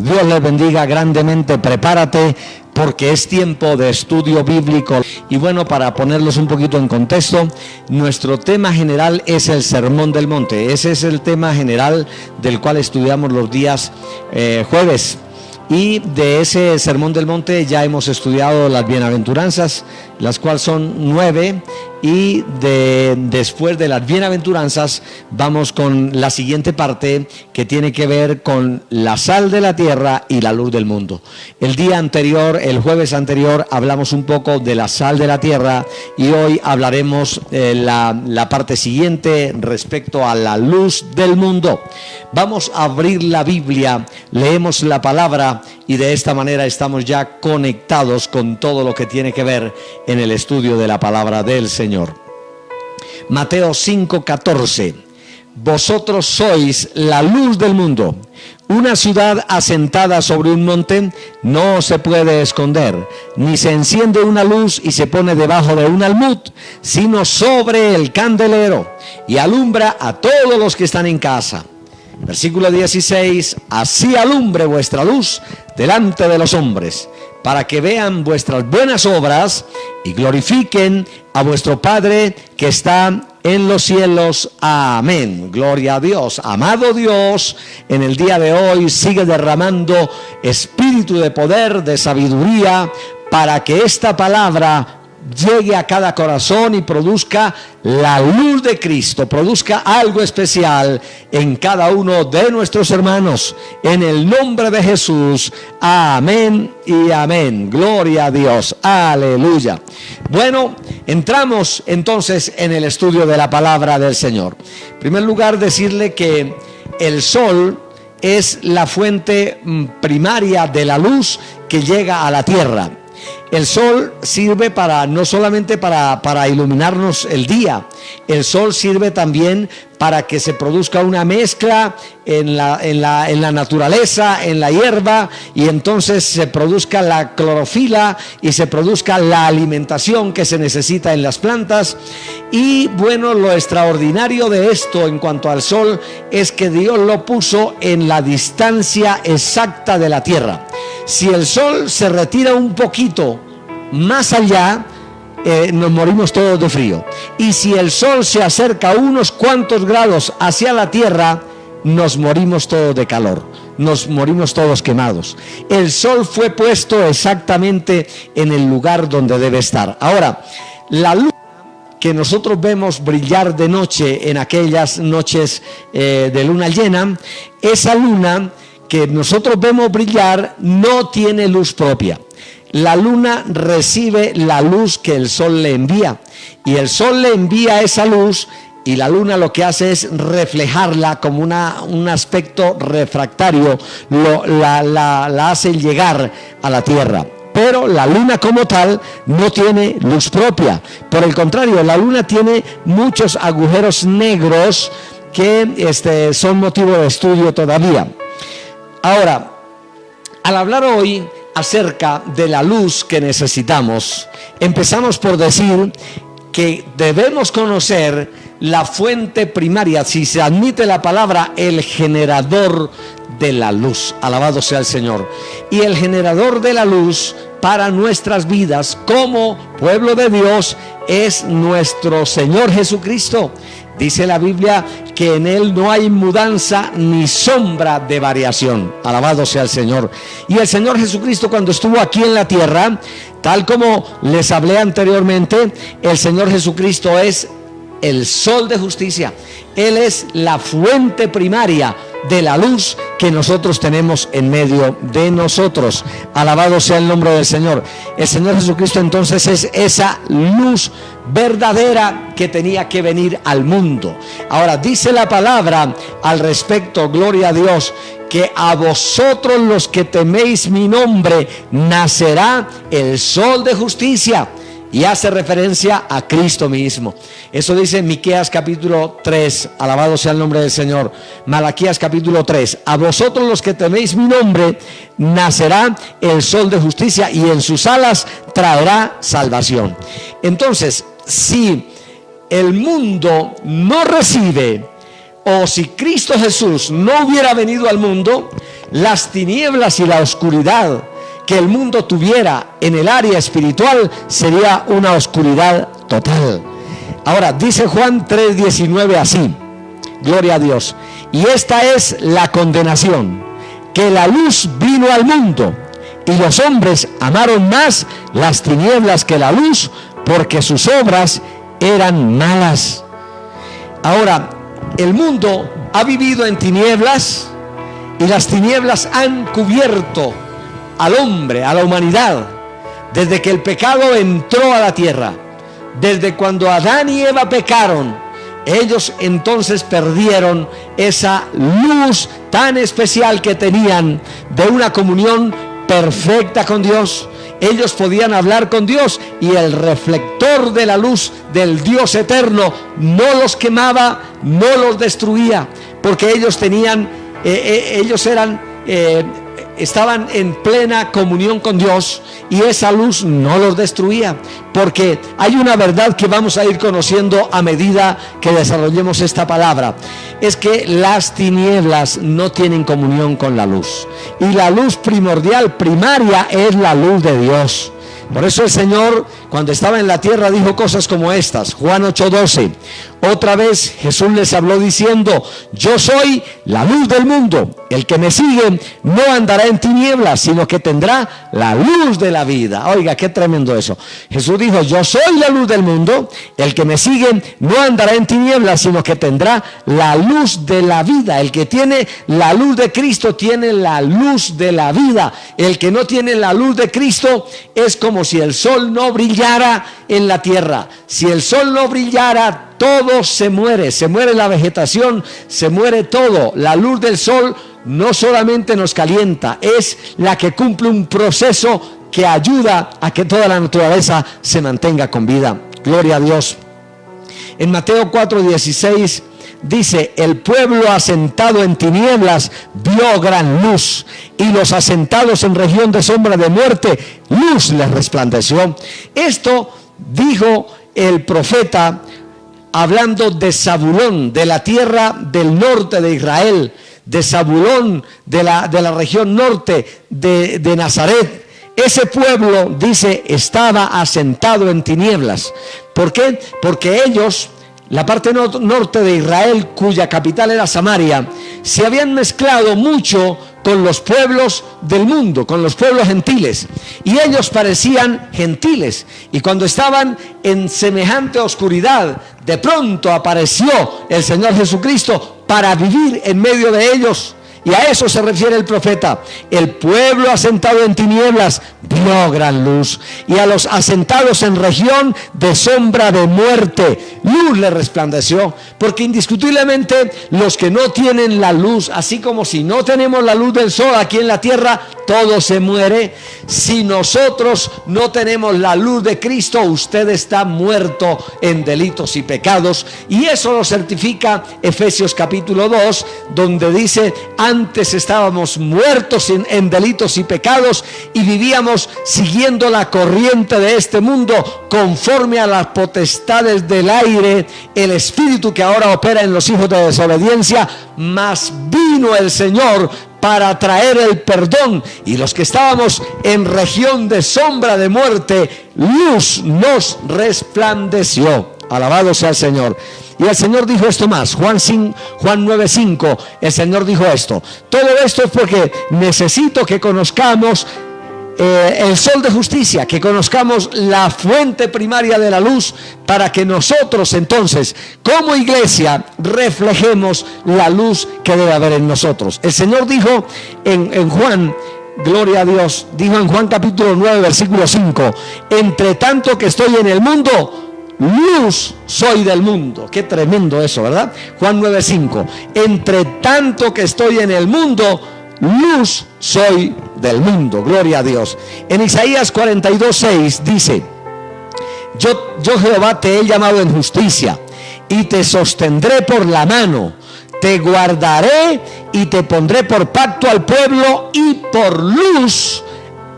Dios les bendiga grandemente. Prepárate porque es tiempo de estudio bíblico. Y bueno, para ponerlos un poquito en contexto, nuestro tema general es el Sermón del Monte. Ese es el tema general del cual estudiamos los días jueves. Y de ese Sermón del Monte ya hemos estudiado las bienaventuranzas, las cuales son 9. Y después de las bienaventuranzas vamos con la siguiente parte, que tiene que ver con la sal de la tierra y la luz del mundo. El día anterior, el jueves anterior, hablamos un poco de la sal de la tierra, y hoy hablaremos la parte siguiente respecto a la luz del mundo. Vamos a abrir la Biblia, leemos la palabra, y de esta manera estamos ya conectados con todo lo que tiene que ver en el estudio de la palabra del Señor. Mateo 5:14. Vosotros sois la luz del mundo. Una ciudad asentada sobre un monte no se puede esconder, ni se enciende una luz y se pone debajo de un almud, sino sobre el candelero, y alumbra a todos los que están en casa. Versículo 16, así alumbre vuestra luz delante de los hombres, para que vean vuestras buenas obras y glorifiquen a vuestro Padre que está en los cielos. Amén. Gloria a Dios. Amado Dios, en el día de hoy sigue derramando espíritu de poder, de sabiduría, para que esta palabra llegue a cada corazón y produzca la luz de Cristo, produzca algo especial en cada uno de nuestros hermanos, en el nombre de Jesús. Amén y amén. Gloria a Dios. Aleluya. Bueno, entramos entonces en el estudio de la palabra del Señor. En primer lugar, decirle que el sol es la fuente primaria de la luz que llega a la tierra. El sol sirve no solamente para iluminarnos el día, el sol sirve también para que se produzca una mezcla en la naturaleza, en la hierba, y entonces se produzca la clorofila y se produzca la alimentación que se necesita en las plantas. Y bueno, lo extraordinario de esto en cuanto al sol es que Dios lo puso en la distancia exacta de la tierra. Si el sol se retira un poquito más allá, nos morimos todos de frío. Y si el sol se acerca unos cuantos grados hacia la tierra, nos morimos todos de calor, nos morimos todos quemados. El sol fue puesto exactamente en el lugar donde debe estar. Ahora, la luz que nosotros vemos brillar de noche en aquellas noches de luna llena, esa luna que nosotros vemos brillar no tiene luz propia. La luna recibe la luz que el sol le envía, y el sol le envía esa luz, y la luna lo que hace es reflejarla como un aspecto refractario, la hace llegar a la tierra. Pero la luna como tal no tiene luz propia. Por el contrario, la luna tiene muchos agujeros negros que son motivo de estudio todavía. Ahora, al hablar hoy acerca de la luz que necesitamos, empezamos por decir que debemos conocer la fuente primaria, si se admite la palabra, el generador de la luz. Alabado sea el Señor. Y el generador de la luz para nuestras vidas como pueblo de Dios es nuestro Señor Jesucristo. Dice la Biblia que en Él no hay mudanza ni sombra de variación. Alabado sea el Señor. Y el Señor Jesucristo, cuando estuvo aquí en la tierra, tal como les hablé anteriormente, el Señor Jesucristo es el sol de justicia. Él es la fuente primaria de la luz que nosotros tenemos en medio de nosotros. Alabado sea el nombre del Señor. El Señor Jesucristo entonces es esa luz verdadera que tenía que venir al mundo. Ahora dice la palabra al respecto, gloria a Dios, que a vosotros los que teméis mi nombre nacerá el sol de justicia. Y hace referencia a Cristo mismo. Eso dice Miqueas capítulo 3. Alabado sea el nombre del Señor. Malaquías capítulo 3. A vosotros los que teméis mi nombre nacerá el sol de justicia, y en sus alas traerá salvación. Entonces, si el mundo no recibe, o si Cristo Jesús no hubiera venido al mundo, las tinieblas y la oscuridad que el mundo tuviera en el área espiritual sería una oscuridad total. Ahora dice Juan 3:19 así, gloria a Dios: y esta es la condenación, que la luz vino al mundo, y los hombres amaron más las tinieblas que la luz, porque sus obras eran malas. Ahora, el mundo ha vivido en tinieblas, y las tinieblas han cubierto al hombre, a la humanidad, desde que el pecado entró a la tierra. Desde cuando Adán y Eva pecaron, ellos entonces perdieron esa luz tan especial que tenían de una comunión perfecta con Dios. Ellos podían hablar con Dios, y el reflector de la luz del Dios eterno no los quemaba, no los destruía, porque ellos tenían, estaban en plena comunión con Dios, y esa luz no los destruía. Porque hay una verdad que vamos a ir conociendo a medida que desarrollemos esta palabra: es que las tinieblas no tienen comunión con la luz, y la luz primordial, primaria, es la luz de Dios. Por eso el Señor, cuando estaba en la tierra, dijo cosas como estas. Juan 8:12. Otra vez Jesús les habló diciendo: yo soy la luz del mundo. El que me sigue no andará en tinieblas, sino que tendrá la luz de la vida. Oiga, qué tremendo eso. Jesús dijo: yo soy la luz del mundo. El que me sigue no andará en tinieblas, sino que tendrá la luz de la vida. El que tiene la luz de Cristo tiene la luz de la vida. El que no tiene la luz de Cristo es como si el sol no brillara en la tierra. Si el sol no brillara, todo se muere la vegetación, se muere todo. La luz del sol no solamente nos calienta, es la que cumple un proceso que ayuda a que toda la naturaleza se mantenga con vida. Gloria a Dios. En Mateo 4:16 dice: el pueblo asentado en tinieblas vio gran luz, y los asentados en región de sombra de muerte, luz les resplandeció. Esto dijo el profeta hablando de Zabulón, de la tierra del norte de Israel, de Zabulón, de la región norte de Nazaret. Ese pueblo, dice, estaba asentado en tinieblas. ¿Por qué? Porque ellos, la parte norte de Israel, cuya capital era Samaria, se habían mezclado mucho con los pueblos del mundo, con los pueblos gentiles, y ellos parecían gentiles. Y cuando estaban en semejante oscuridad, de pronto apareció el Señor Jesucristo para vivir en medio de ellos. Y a eso se refiere el profeta: el pueblo asentado en tinieblas vio gran luz, y a los asentados en región de sombra de muerte, luz le resplandeció. Porque indiscutiblemente los que no tienen la luz, así como si no tenemos la luz del sol aquí en la tierra, todo se muere. Si nosotros no tenemos la luz de Cristo, usted está muerto en delitos y pecados. Y eso lo certifica Efesios capítulo 2, donde dice: antes estábamos muertos en delitos y pecados, y vivíamos siguiendo la corriente de este mundo, conforme a las potestades del aire, el espíritu que ahora opera en los hijos de desobediencia. Mas vino el Señor para traer el perdón, y los que estábamos en región de sombra de muerte, luz nos resplandeció. Alabado sea el Señor. Y el Señor dijo esto más, Juan 9:5, el Señor dijo esto: todo esto es porque necesito que conozcamos el sol de justicia, que conozcamos la fuente primaria de la luz, para que nosotros entonces, como iglesia, reflejemos la luz que debe haber en nosotros. El Señor dijo en Juan, gloria a Dios, dijo en Juan capítulo 9, versículo 5, entre tanto que estoy en el mundo, luz soy del mundo. Qué tremendo eso, ¿verdad? Juan 9, 5, entre tanto que estoy en el mundo, luz soy del mundo. Gloria a Dios. En Isaías 42, 6 dice, yo Jehová te he llamado en justicia y te sostendré por la mano, te guardaré y te pondré por pacto al pueblo y por luz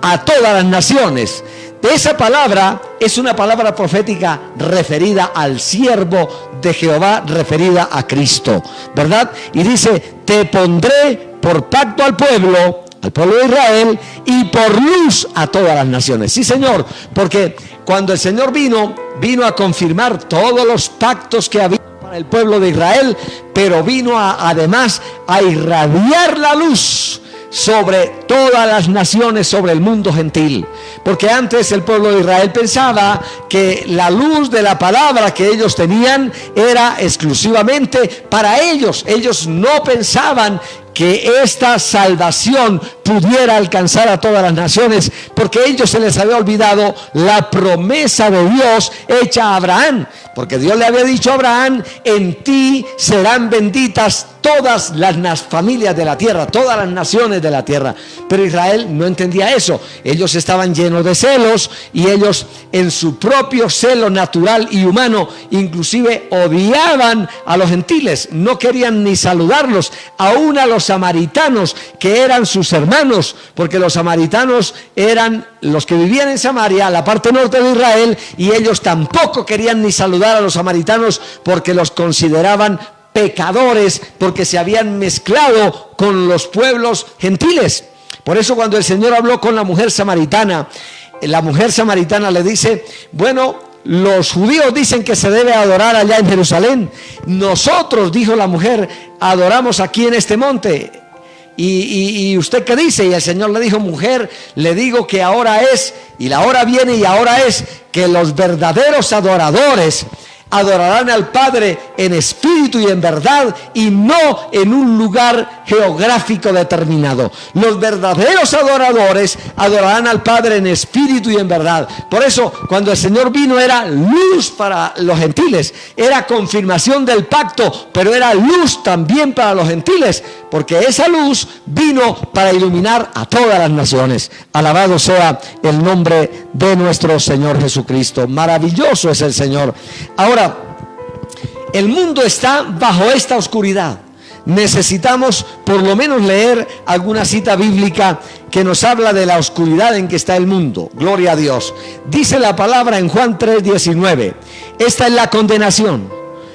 a todas las naciones. De esa palabra es una palabra profética referida al siervo de Jehová, referida a Cristo, ¿verdad? Y dice, te pondré por pacto al pueblo de Israel y por luz a todas las naciones. Sí, Señor, porque cuando el Señor vino a confirmar todos los pactos que había para el pueblo de Israel, pero vino además a irradiar la luz sobre todas las naciones, sobre el mundo gentil. Porque antes el pueblo de Israel pensaba que la luz de la palabra que ellos tenían era exclusivamente para ellos. Ellos no pensaban que esta salvación pudiera alcanzar a todas las naciones, porque a ellos se les había olvidado la promesa de Dios hecha a Abraham, porque Dios le había dicho a Abraham, en ti serán benditas todas las familias de la tierra, todas las naciones de la tierra. Pero Israel no entendía eso. Ellos estaban llenos de celos, y ellos en su propio celo natural y humano inclusive odiaban a los gentiles, no querían ni saludarlos, aún a los samaritanos, que eran sus hermanos, porque los samaritanos eran los que vivían en Samaria, la parte norte de Israel, y ellos tampoco querían ni saludar a los samaritanos porque los consideraban pecadores, porque se habían mezclado con los pueblos gentiles. Por eso cuando el Señor habló con la mujer samaritana le dice, bueno, los judíos dicen que se debe adorar allá en Jerusalén. Nosotros, dijo la mujer, adoramos aquí en este monte. ¿Y usted qué dice? Y el Señor le dijo, mujer, le digo que ahora es, y la hora viene y ahora es, que los verdaderos adoradores adorarán al Padre en espíritu y en verdad, y no en un lugar geográfico determinado. Los verdaderos adoradores adorarán al Padre en espíritu y en verdad. Por eso, cuando el Señor vino, era luz para los gentiles, era confirmación del pacto, pero era luz también para los gentiles, porque esa luz vino para iluminar a todas las naciones. Alabado sea el nombre de nuestro Señor Jesucristo. Maravilloso es el Señor. Ahora, el mundo está bajo esta oscuridad. Necesitamos por lo menos leer alguna cita bíblica que nos habla de la oscuridad en que está el mundo. Gloria a Dios. Dice la palabra en Juan 3:19. Esta es la condenación.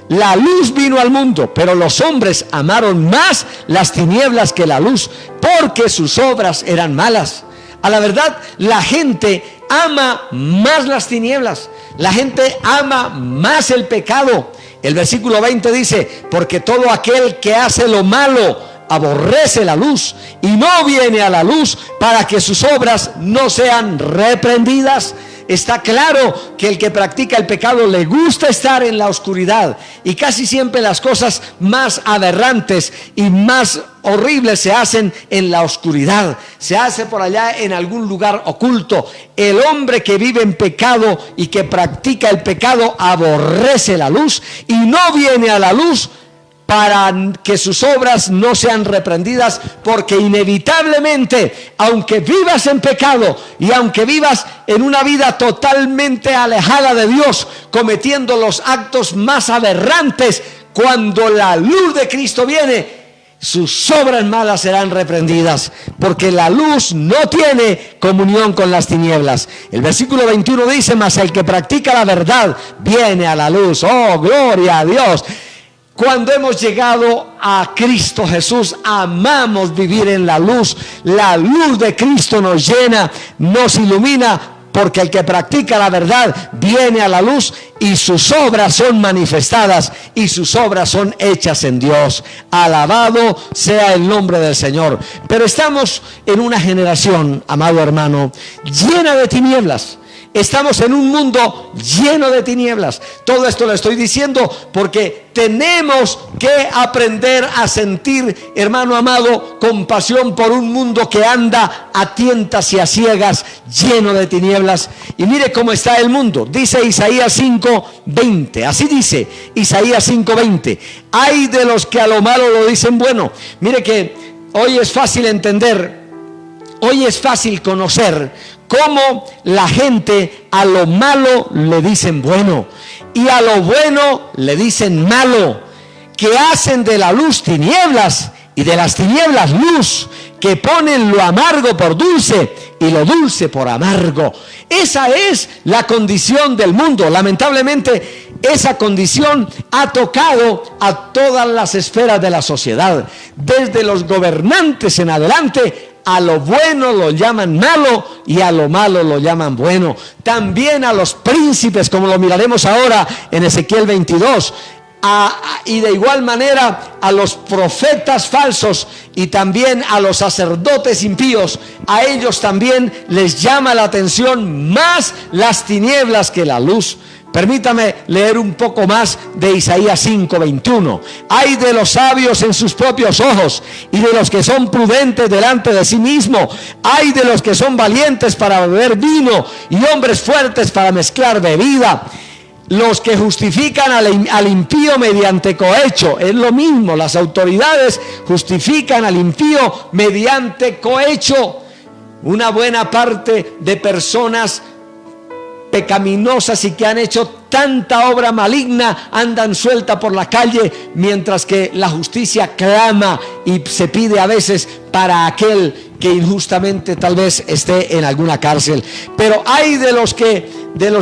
La luz vino al mundo, pero los hombres amaron más las tinieblas que la luz, porque sus obras eran malas. A la verdad, la gente ama más las tinieblas. La gente ama más el pecado. El versículo 20 dice, porque todo aquel que hace lo malo aborrece la luz y no viene a la luz para que sus obras no sean reprendidas. Está claro que el que practica el pecado le gusta estar en la oscuridad, y casi siempre las cosas más aberrantes y más horribles se hacen en la oscuridad, se hace por allá en algún lugar oculto. El hombre que vive en pecado y que practica el pecado aborrece la luz y no viene a la luz para que sus obras no sean reprendidas, porque inevitablemente, aunque vivas en pecado y aunque vivas en una vida totalmente alejada de Dios, cometiendo los actos más aberrantes, cuando la luz de Cristo viene, sus obras malas serán reprendidas, porque la luz no tiene comunión con las tinieblas. El versículo 21 dice, mas el que practica la verdad viene a la luz. Oh, gloria a Dios. Cuando hemos llegado a Cristo Jesús, amamos vivir en la luz. La luz de Cristo nos llena, nos ilumina, porque el que practica la verdad viene a la luz y sus obras son manifestadas y sus obras son hechas en Dios. Alabado sea el nombre del Señor. Pero estamos en una generación, amado hermano, llena de tinieblas. Estamos en un mundo lleno de tinieblas. Todo esto lo estoy diciendo porque tenemos que aprender a sentir, hermano amado, compasión por un mundo que anda a tientas y a ciegas, lleno de tinieblas. Y mire cómo está el mundo. Dice Isaías 5:20. Así dice Isaías 5:20. Ay de los que a lo malo lo dicen bueno. Mire que hoy es fácil entender, hoy es fácil conocer cómo la gente a lo malo le dicen bueno y a lo bueno le dicen malo, que hacen de la luz tinieblas y de las tinieblas luz, que ponen lo amargo por dulce y lo dulce por amargo. Esa es la condición del mundo. Lamentablemente, esa condición ha tocado a todas las esferas de la sociedad, desde los gobernantes en adelante. A lo bueno lo llaman malo y a lo malo lo llaman bueno. También a los príncipes, como lo miraremos ahora en Ezequiel 22. Y de igual manera a los profetas falsos y también a los sacerdotes impíos. A ellos también les llama la atención más las tinieblas que la luz. Permítame leer un poco más de Isaías 5:21. Ay de los sabios en sus propios ojos y de los que son prudentes delante de sí mismo. Ay de los que son valientes para beber vino y hombres fuertes para mezclar bebida. Los que justifican al impío mediante cohecho. Es lo mismo, las autoridades justifican al impío mediante cohecho. Una buena parte de personas pecaminosas y que han hecho tanta obra maligna andan suelta por la calle, mientras que la justicia clama y se pide a veces para aquel que injustamente tal vez esté en alguna cárcel. Pero hay de los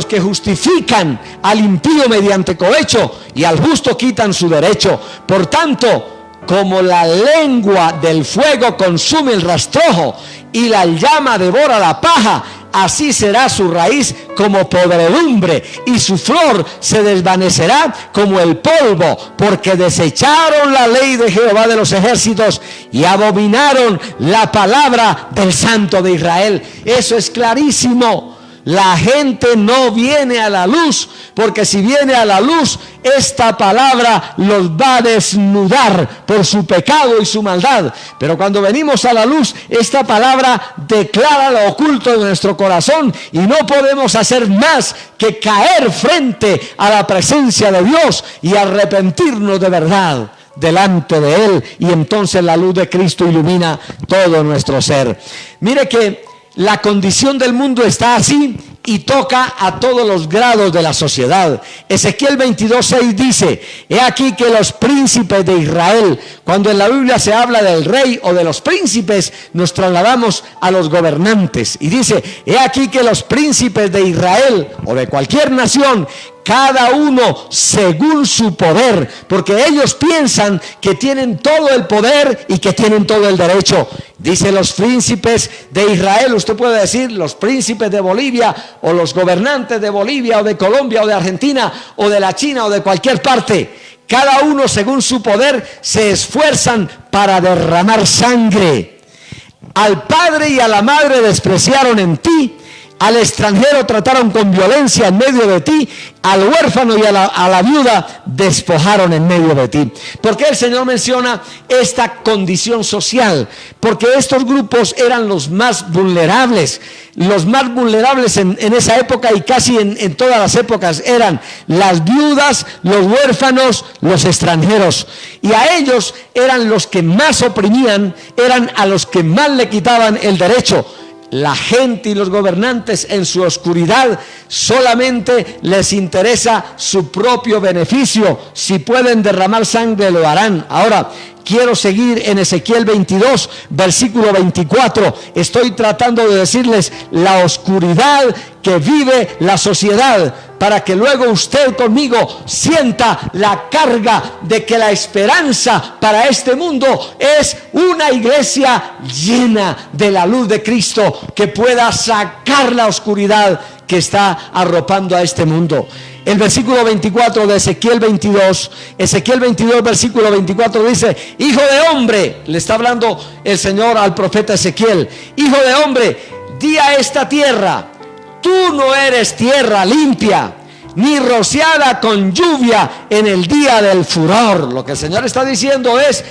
que justifican al impío mediante cohecho y al justo quitan su derecho. Por tanto, como la lengua del fuego consume el rastrojo y la llama devora la paja, así será su raíz como podredumbre y su flor se desvanecerá como el polvo, porque desecharon la ley de Jehová de los ejércitos y abominaron la palabra del Santo de Israel. Eso es clarísimo. La gente no viene a la luz, porque si viene a la luz, esta palabra los va a desnudar por su pecado y su maldad. Pero cuando venimos a la luz, esta palabra declara lo oculto de nuestro corazón y no podemos hacer más que caer frente a la presencia de Dios y arrepentirnos de verdad delante de Él, y entonces la luz de Cristo ilumina todo nuestro ser. Mire que la condición del mundo está así y toca a todos los grados de la sociedad. Ezequiel 22:6 dice: he aquí que los príncipes de Israel, cuando en la Biblia se habla del rey o de los príncipes, nos trasladamos a los gobernantes. Y dice: he aquí que los príncipes de Israel o de cualquier nación, cada uno según su poder, porque ellos piensan que tienen todo el poder y que tienen todo el derecho. Dice los príncipes de Israel, usted puede decir los príncipes de Bolivia o los gobernantes de Bolivia o de Colombia o de Argentina o de la China o de cualquier parte. Cada uno según su poder se esfuerzan para derramar sangre. Al padre y a la madre despreciaron en ti. Al extranjero trataron con violencia en medio de ti, al huérfano y a la viuda despojaron en medio de ti. ¿Por qué el Señor menciona esta condición social? Porque estos grupos eran los más vulnerables. Los más vulnerables en esa época y casi en todas las épocas eran las viudas, los huérfanos, los extranjeros. Y a ellos eran los que más oprimían, eran a los que más le quitaban el derecho. La gente y los gobernantes en su oscuridad solamente les interesa su propio beneficio. Si pueden derramar sangre, lo harán. Ahora, quiero seguir en Ezequiel 22, versículo 24. Estoy tratando de decirles la oscuridad que vive la sociedad, para que luego usted conmigo sienta la carga de que la esperanza para este mundo es una iglesia llena de la luz de Cristo, que pueda sacar la oscuridad que está arropando a este mundo. El versículo 24 de Ezequiel 22, versículo 24 dice: hijo de hombre, le está hablando el Señor al profeta Ezequiel, hijo de hombre, di a esta tierra: tú no eres tierra limpia, ni rociada con lluvia en el día del furor. Lo que el Señor está diciendo es: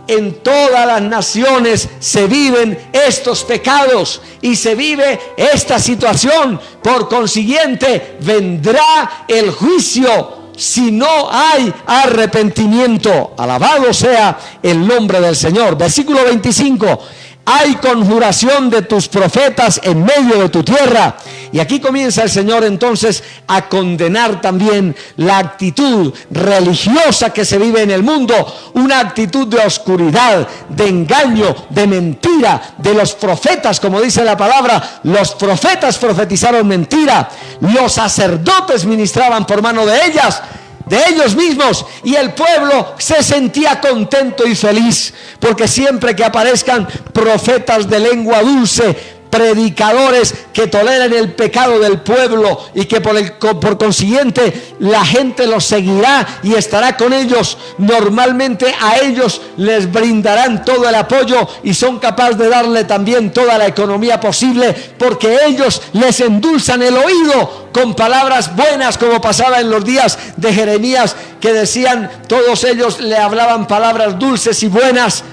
en todas las naciones se viven estos pecados y se vive esta situación. Por consiguiente, vendrá el juicio si no hay arrepentimiento. Alabado sea el nombre del Señor. Versículo 25: hay conjuración de tus profetas en medio de tu tierra. Y aquí comienza el Señor entonces a condenar también la actitud religiosa que se vive en el mundo, una actitud de oscuridad, de engaño, de mentira de los profetas. Como dice la palabra, los profetas profetizaron mentira, los sacerdotes ministraban por mano de ellos mismos, y el pueblo se sentía contento y feliz, porque siempre que aparezcan profetas de lengua dulce, predicadores que toleren el pecado del pueblo y que por consiguiente la gente los seguirá y estará con ellos, normalmente a ellos les brindarán todo el apoyo y son capaces de darle también toda la economía posible, porque ellos les endulzan el oído con palabras buenas, como pasaba en los días de Jeremías, que decían, todos ellos le hablaban palabras dulces y buenas.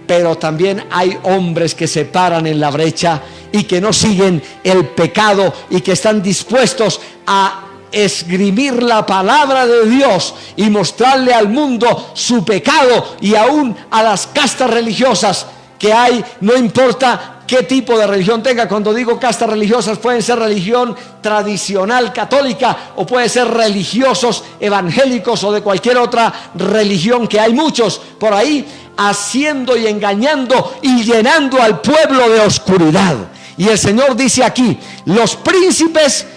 Pero también hay hombres que se paran en la brecha y que no siguen el pecado y que están dispuestos a esgrimir la palabra de Dios y mostrarle al mundo su pecado, y aún a las castas religiosas que hay, no importa qué tipo de religión tenga. Cuando digo castas religiosas, pueden ser religión tradicional católica o puede ser religiosos evangélicos o de cualquier otra religión, que hay muchos por ahí haciendo y engañando y llenando al pueblo de oscuridad. Y el Señor dice aquí: los príncipes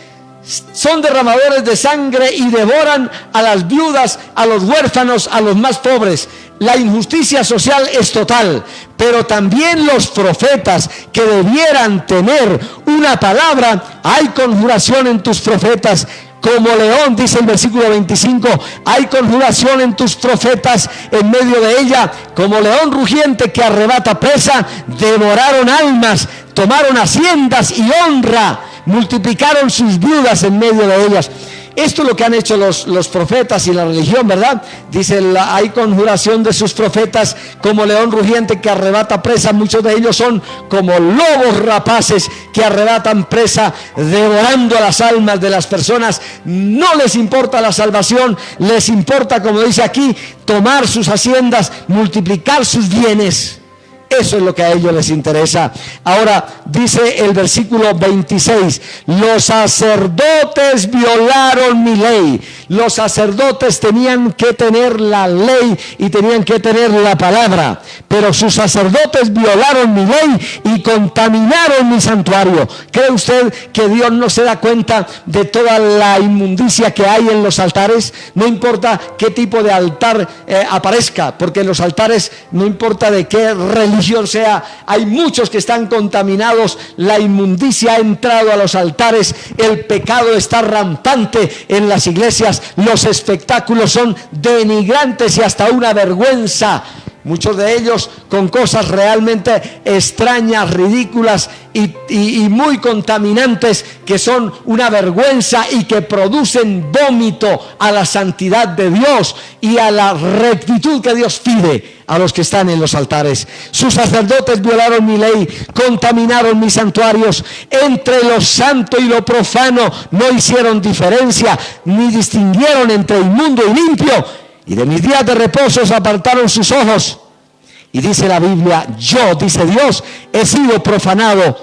son derramadores de sangre y devoran a las viudas, a los huérfanos, a los más pobres. La injusticia social es total, pero también los profetas, que debieran tener una palabra, hay conjuración en tus profetas. Como león, dice el versículo 25, hay conjuración en tus profetas en medio de ella. Como león rugiente que arrebata presa, devoraron almas, tomaron haciendas y honra, multiplicaron sus viudas en medio de ellas. Esto es lo que han hecho los profetas y la religión, ¿verdad? Dice, hay conjuración de sus profetas como león rugiente que arrebata presa. Muchos de ellos son como lobos rapaces que arrebatan presa, devorando las almas de las personas. No les importa la salvación, les importa, como dice aquí, tomar sus haciendas, multiplicar sus bienes. Eso es lo que a ellos les interesa. Ahora dice el versículo 26: los sacerdotes violaron mi ley. Los sacerdotes tenían que tener la ley y tenían que tener la palabra, pero sus sacerdotes violaron mi ley y contaminaron mi santuario. ¿Cree usted que Dios no se da cuenta de toda la inmundicia que hay en los altares? No importa qué tipo de altar aparezca, porque en los altares, no importa de qué religión sea, hay muchos que están contaminados. La inmundicia ha entrado a los altares, el pecado está rampante en las iglesias, los espectáculos son denigrantes y hasta una vergüenza. Muchos de ellos con cosas realmente extrañas, ridículas y muy contaminantes, que son una vergüenza y que producen vómito a la santidad de Dios y a la rectitud que Dios pide a los que están en los altares. Sus sacerdotes violaron mi ley, contaminaron mis santuarios. Entre lo santo y lo profano no hicieron diferencia, ni distinguieron entre inmundo y limpio. Y de mis días de reposo se apartaron sus ojos. Y dice la Biblia, yo, dice Dios, he sido profanado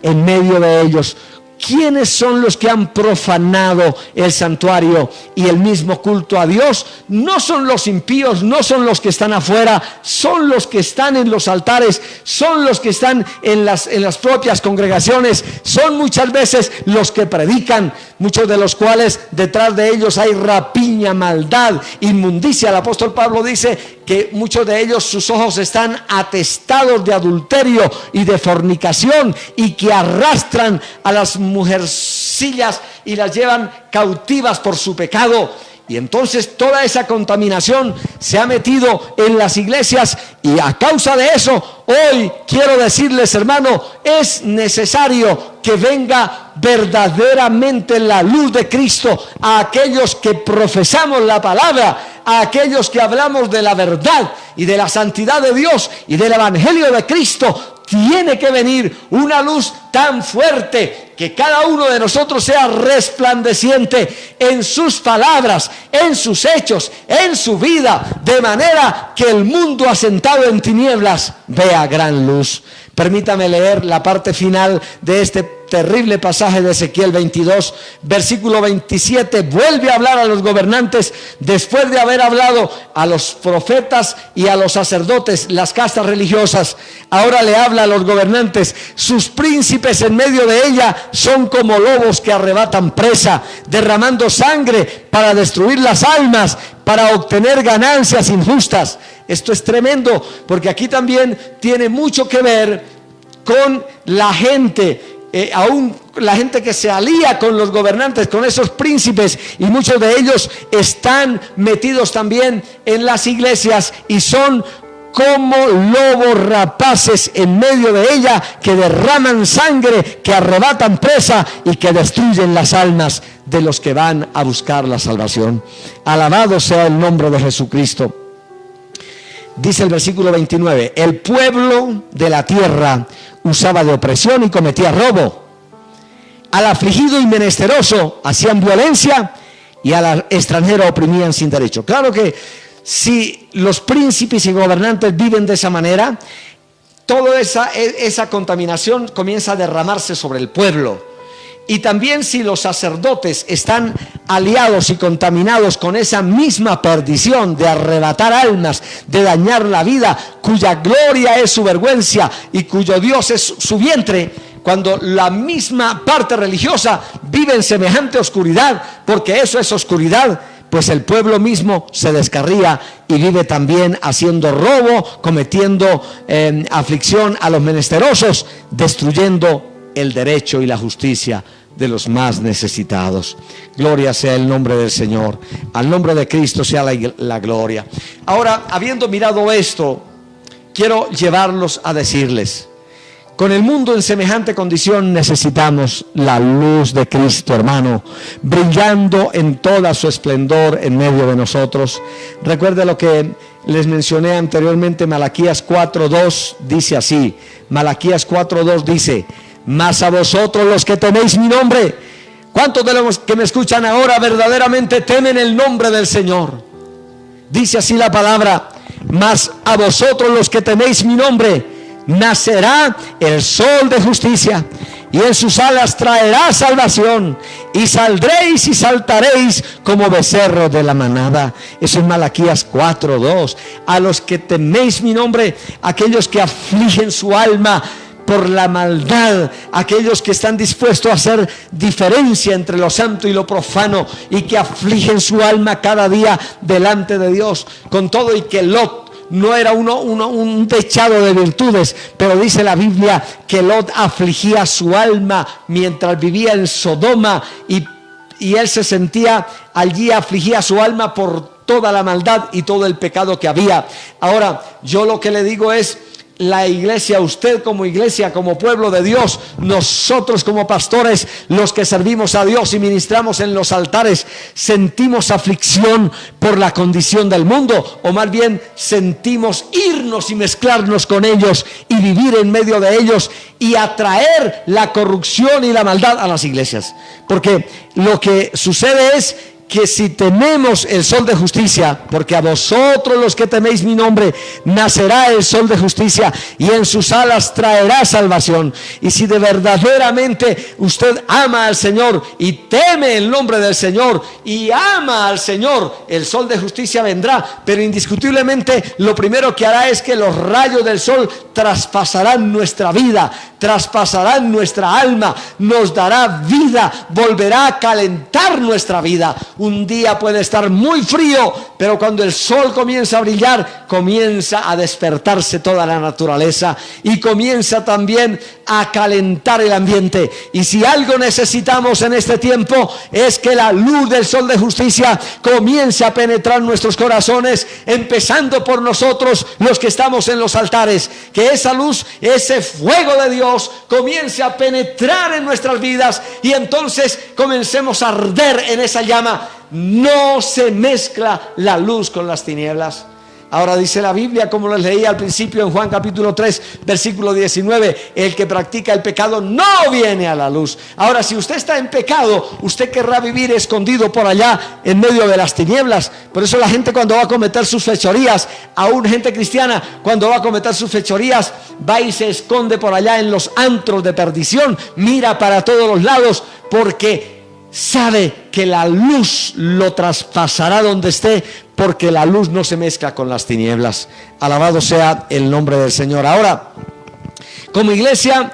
en medio de ellos. ¿quiénes son los que han profanado el santuario y el mismo culto a Dios? No son los impíos, no son los que están afuera, son los que están en los altares, son los que están en las propias congregaciones, son muchas veces los que predican, muchos de los cuales detrás de ellos hay rapiña, maldad, inmundicia. El apóstol Pablo dice que muchos de ellos, sus ojos están atestados de adulterio y de fornicación, y que arrastran a las mujercillas y las llevan cautivas por su pecado. Y entonces toda esa contaminación se ha metido en las iglesias, y a causa de eso, hoy quiero decirles, hermano, es necesario que venga verdaderamente la luz de Cristo a aquellos que profesamos la palabra, a aquellos que hablamos de la verdad y de la santidad de Dios y del evangelio de Cristo. Tiene que venir una luz tan fuerte que cada uno de nosotros sea resplandeciente en sus palabras, en sus hechos, en su vida, de manera que el mundo asentado en tinieblas vea gran luz. Permítame leer la parte final de este terrible pasaje de Ezequiel 22, versículo 27. Vuelve a hablar a los gobernantes después de haber hablado a los profetas y a los sacerdotes, las castas religiosas. Ahora le habla a los gobernantes. Sus príncipes en medio de ella son como lobos que arrebatan presa, derramando sangre para destruir las almas, para obtener ganancias injustas. Esto es tremendo, porque aquí también tiene mucho que ver con la gente, aún la gente que se alía con los gobernantes, con esos príncipes, y muchos de ellos están metidos también en las iglesias y son como lobos rapaces en medio de ella, que derraman sangre, que arrebatan presa y que destruyen las almas de los que van a buscar la salvación. Alabado sea el nombre de Jesucristo. Dice el versículo 29, el pueblo de la tierra usaba de opresión y cometía robo. Al afligido y menesteroso hacían violencia, y al extranjero oprimían sin derecho. Claro que si los príncipes y gobernantes viven de esa manera, toda esa contaminación comienza a derramarse sobre el pueblo. Y también si los sacerdotes están aliados y contaminados con esa misma perdición de arrebatar almas, de dañar la vida, cuya gloria es su vergüenza y cuyo Dios es su vientre, cuando la misma parte religiosa vive en semejante oscuridad, porque eso es oscuridad, pues el pueblo mismo se descarría y vive también haciendo robo, cometiendo aflicción a los menesterosos, destruyendo el derecho y la justicia de los más necesitados. Gloria sea el nombre del Señor. Al nombre de Cristo sea la gloria. Ahora, habiendo mirado esto, quiero llevarlos a decirles: con el mundo en semejante condición necesitamos la luz de Cristo, hermano, brillando en toda su esplendor en medio de nosotros. Recuerde lo que les mencioné anteriormente. Malaquías 4:2 dice así. Malaquías 4:2 dice: mas a vosotros los que teméis mi nombre. ¿Cuántos de los que me escuchan ahora verdaderamente temen el nombre del Señor? Dice así la palabra: mas a vosotros los que teméis mi nombre, nacerá el sol de justicia, y en sus alas traerá salvación, y saldréis y saltaréis como becerros de la manada. Eso es Malaquías 4:2. A los que teméis mi nombre, aquellos que afligen su alma por la maldad, aquellos que están dispuestos a hacer diferencia entre lo santo y lo profano, y que afligen su alma cada día delante de Dios. Con todo y que Lot no era un techado de virtudes, pero dice la Biblia que Lot afligía su alma mientras vivía en Sodoma, y él se sentía allí, afligía su alma por toda la maldad y todo el pecado que había. Ahora, yo lo que le digo es: la iglesia, usted como iglesia, como pueblo de Dios, nosotros como pastores, los que servimos a Dios y ministramos en los altares, sentimos aflicción por la condición del mundo, o más bien sentimos irnos y mezclarnos con ellos y vivir en medio de ellos y atraer la corrupción y la maldad a las iglesias. Porque lo que sucede es que si tememos el sol de justicia, porque a vosotros los que teméis mi nombre, nacerá el sol de justicia y en sus alas traerá salvación. Y si de verdaderamente usted ama al Señor y teme el nombre del Señor y ama al Señor, el sol de justicia vendrá, pero indiscutiblemente lo primero que hará es que los rayos del sol traspasarán nuestra vida, traspasarán nuestra alma, nos dará vida, volverá a calentar nuestra vida. Un día puede estar muy frío, pero cuando el sol comienza a brillar, comienza a despertarse toda la naturaleza y comienza también a calentar el ambiente. Y si algo necesitamos en este tiempo es que la luz del sol de justicia comience a penetrar nuestros corazones, empezando por nosotros los que estamos en los altares. Que esa luz, ese fuego de Dios comience a penetrar en nuestras vidas y entonces comencemos a arder en esa llama. No se mezcla la luz con las tinieblas. Ahora dice la Biblia, como les leí al principio en Juan capítulo 3, versículo 19, el que practica el pecado no viene a la luz. Ahora, si usted está en pecado, usted querrá vivir escondido por allá en medio de las tinieblas. Por eso la gente, cuando va a cometer sus fechorías, aún gente cristiana, cuando va a cometer sus fechorías, va y se esconde por allá en los antros de perdición, mira para todos los lados, porque sabe que la luz lo traspasará donde esté, porque la luz no se mezcla con las tinieblas. Alabado sea el nombre del Señor. Ahora, como iglesia,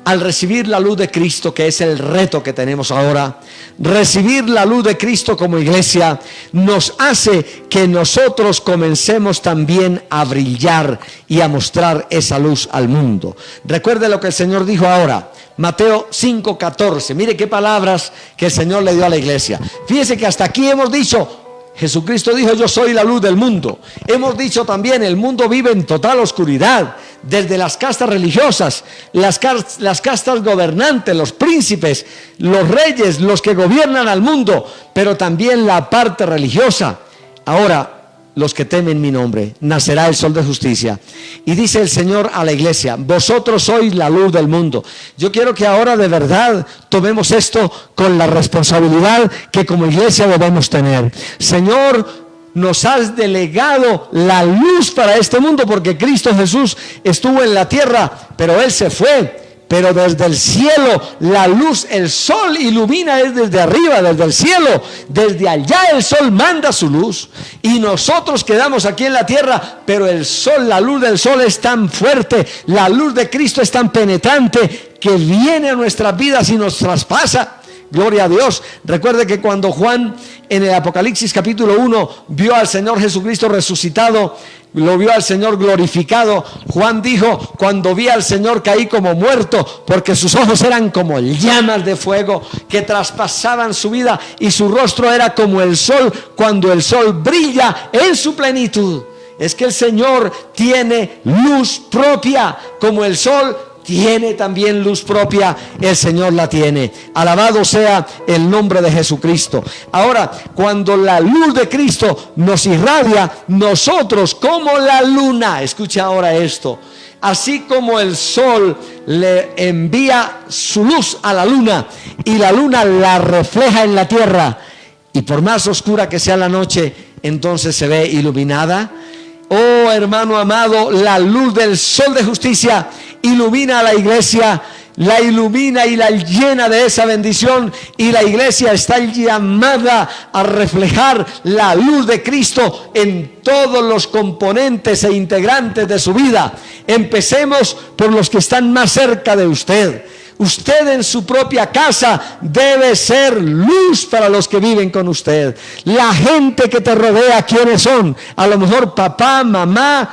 al recibir la luz de Cristo, que es el reto que tenemos ahora, recibir la luz de Cristo como iglesia nos hace que nosotros comencemos también a brillar y a mostrar esa luz al mundo. Recuerde lo que el Señor dijo ahora, Mateo 5:14. Mire qué palabras que el Señor le dio a la iglesia. Fíjese que hasta aquí hemos dicho, Jesucristo dijo: yo soy la luz del mundo. Hemos dicho también, el mundo vive en total oscuridad, desde las castas religiosas, las castas gobernantes, los príncipes, los reyes, los que gobiernan al mundo, pero también la parte religiosa. Ahora, los que temen mi nombre, nacerá el sol de justicia. Y dice el Señor a la iglesia: vosotros sois la luz del mundo. Yo quiero que ahora de verdad tomemos esto con la responsabilidad que como iglesia debemos tener. Señor, nos has delegado la luz para este mundo, porque Cristo Jesús estuvo en la tierra, pero Él se fue. Pero desde el cielo, la luz, el sol ilumina desde arriba, desde el cielo. Desde allá el sol manda su luz. Y nosotros quedamos aquí en la tierra, pero el sol, la luz del sol es tan fuerte, la luz de Cristo es tan penetrante, que viene a nuestras vidas y nos traspasa. Gloria a Dios. Recuerde que cuando Juan en el Apocalipsis capítulo 1 vio al Señor Jesucristo resucitado, lo vio al Señor glorificado, Juan dijo: cuando vi al Señor caí como muerto, porque sus ojos eran como llamas de fuego que traspasaban su vida, y su rostro era como el sol cuando el sol brilla en su plenitud. Es que el Señor tiene luz propia, como el sol tiene también luz propia, el Señor la tiene. Alabado sea el nombre de Jesucristo. Ahora, cuando la luz de Cristo nos irradia, nosotros como la luna, escucha ahora esto, así como el sol le envía su luz a la luna y la luna la refleja en la tierra, y por más oscura que sea la noche, entonces se ve iluminada. Oh hermano amado, la luz del sol de justicia ilumina a la iglesia, la ilumina y la llena de esa bendición, y la iglesia está llamada a reflejar la luz de Cristo en todos los componentes e integrantes de su vida. Empecemos por los que están más cerca de usted. Usted en su propia casa debe ser luz para los que viven con usted. La gente que te rodea, ¿quiénes son? A lo mejor papá, mamá,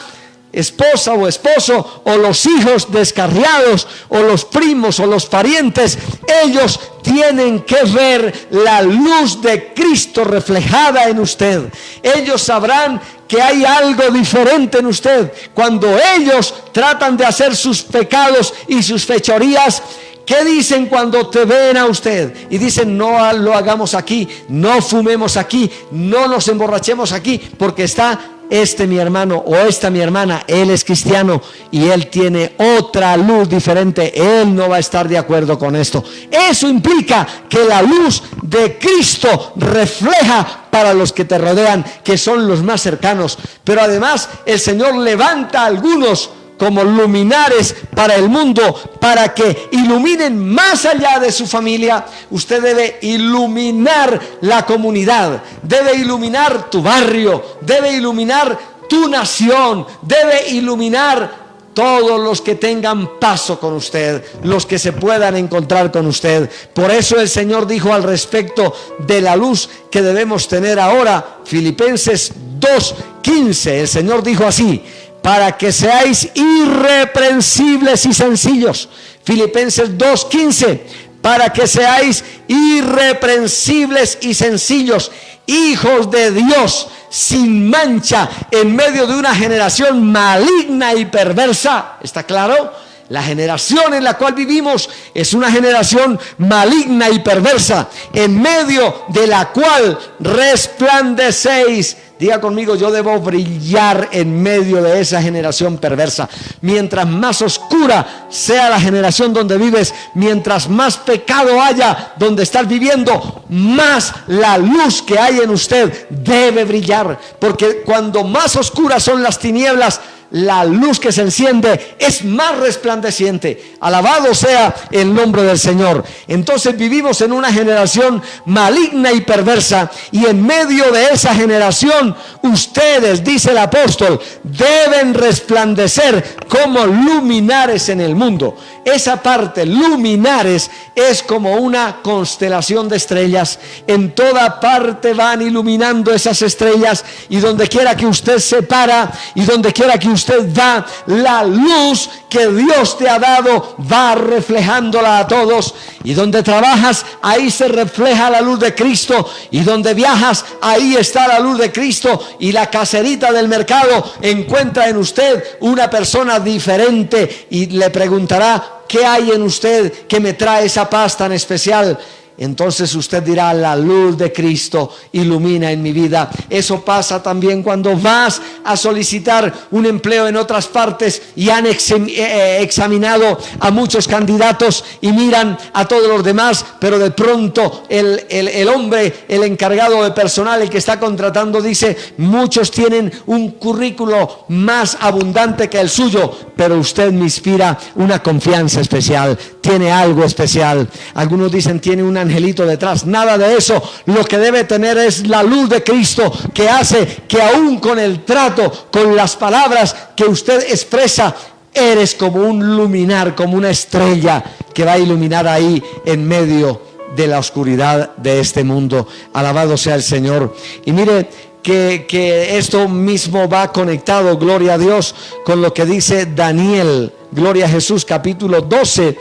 esposa o esposo, o los hijos descarriados, o los primos o los parientes. Ellos tienen que ver la luz de Cristo reflejada en usted. Ellos sabrán que hay algo diferente en usted. Cuando ellos tratan de hacer sus pecados y sus fechorías, ¿Qué dicen cuando te ven a usted? Y dicen, no lo hagamos aquí, no fumemos aquí, no nos emborrachemos aquí, porque está este mi hermano o esta mi hermana, él es cristiano y él tiene otra luz diferente, él no va a estar de acuerdo con esto. Eso implica que la luz de Cristo refleja para los que te rodean, que son los más cercanos. Pero además el Señor levanta a algunos como luminares para el mundo, para que iluminen más allá de su familia. Usted debe iluminar la comunidad, debe iluminar tu barrio, debe iluminar tu nación, debe iluminar todos los que tengan paso con usted, los que se puedan encontrar con usted. Por eso el Señor dijo al respecto de la luz que debemos tener ahora, Filipenses 2:15, el Señor dijo así: para que seáis irreprensibles y sencillos. Filipenses 2:15, para que seáis irreprensibles y sencillos, hijos de Dios, sin mancha, en medio de una generación maligna y perversa. ¿Está claro? La generación en la cual vivimos es una generación maligna y perversa, en medio de la cual resplandecéis. Diga conmigo, yo debo brillar en medio de esa generación perversa. Mientras más oscura sea la generación donde vives, mientras más pecado haya donde estás viviendo, más la luz que hay en usted debe brillar. Porque cuando más oscuras son las tinieblas, la luz que se enciende es más resplandeciente. Alabado sea el nombre del Señor. Entonces vivimos en una generación maligna y perversa, y en medio de esa generación ustedes, dice el apóstol, deben resplandecer como luminares en el mundo. Esa parte, luminares, es como una constelación de estrellas. En toda parte van iluminando esas estrellas, y donde quiera que usted se para y donde quiera que usted va, la luz que Dios te ha dado va reflejándola a todos. Y donde trabajas, ahí se refleja la luz de Cristo, y donde viajas, ahí está la luz de Cristo. Y la caserita del mercado encuentra en usted una persona diferente y le preguntará: ¿qué hay en usted que me trae esa paz tan especial? Entonces usted dirá: la luz de Cristo ilumina en mi vida. Eso pasa también cuando vas a solicitar un empleo en otras partes y han examinado a muchos candidatos y miran a todos los demás, pero de pronto el hombre, el encargado de personal, el que está contratando, dice: muchos tienen un currículo más abundante que el suyo, pero usted me inspira una confianza especial, tiene algo especial. Algunos dicen: tiene un angelito detrás. Nada de eso. Lo que debe tener es la luz de Cristo, que hace que aún con el trato, con las palabras que usted expresa, eres como un luminar, como una estrella que va a iluminar ahí en medio de la oscuridad de este mundo. Alabado sea el Señor. Y mire que esto mismo va conectado, gloria a Dios, con lo que dice Daniel, gloria a Jesús, capítulo 12.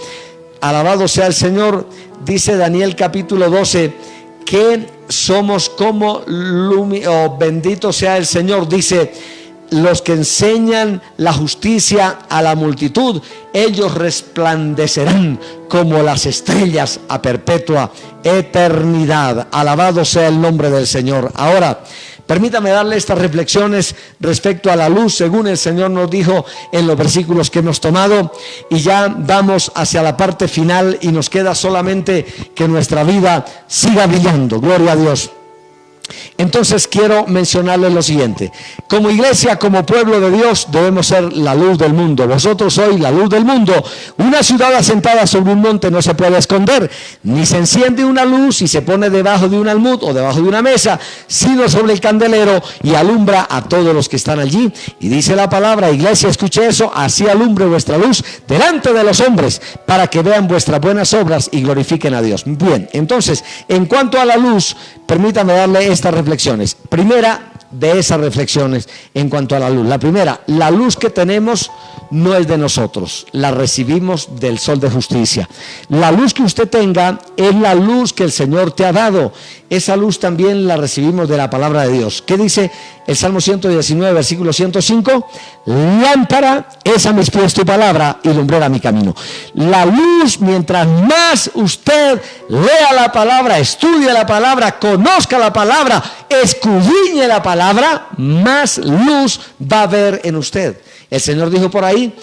Alabado sea el Señor. Dice Daniel capítulo 12 que somos como bendito sea el Señor. Dice: los que enseñan la justicia a la multitud, ellos resplandecerán como las estrellas a perpetua eternidad. Alabado sea el nombre del Señor. Ahora, permítame darle estas reflexiones respecto a la luz, según el Señor nos dijo en los versículos que hemos tomado, y ya vamos hacia la parte final y nos queda solamente que nuestra vida siga brillando. Gloria a Dios. Entonces quiero mencionarles lo siguiente: como iglesia, como pueblo de Dios, debemos ser la luz del mundo. Vosotros sois la luz del mundo. Una ciudad asentada sobre un monte no se puede esconder, ni se enciende una luz y se pone debajo de un almud o debajo de una mesa, sino sobre el candelero, y alumbra a todos los que están allí. Y dice la palabra, iglesia, escuche eso: así alumbre vuestra luz delante de los hombres, para que vean vuestras buenas obras y glorifiquen a Dios. Bien, entonces, en cuanto a la luz, permítame darle estas reflexiones. Primera, de esas reflexiones en cuanto a la luz. La primera, la luz que tenemos no es de nosotros, la recibimos del sol de justicia. La luz que usted tenga es la luz que el Señor te ha dado. Esa luz también la recibimos de la palabra de Dios. ¿Qué dice el Salmo 119, versículo 105? Lámpara es a mis pies tu palabra y lumbrera mi camino. La luz, mientras más usted lea la palabra, estudie la palabra, conozca la palabra, escudriñe la palabra, más luz va a haber en usted. El Señor dijo por ahí,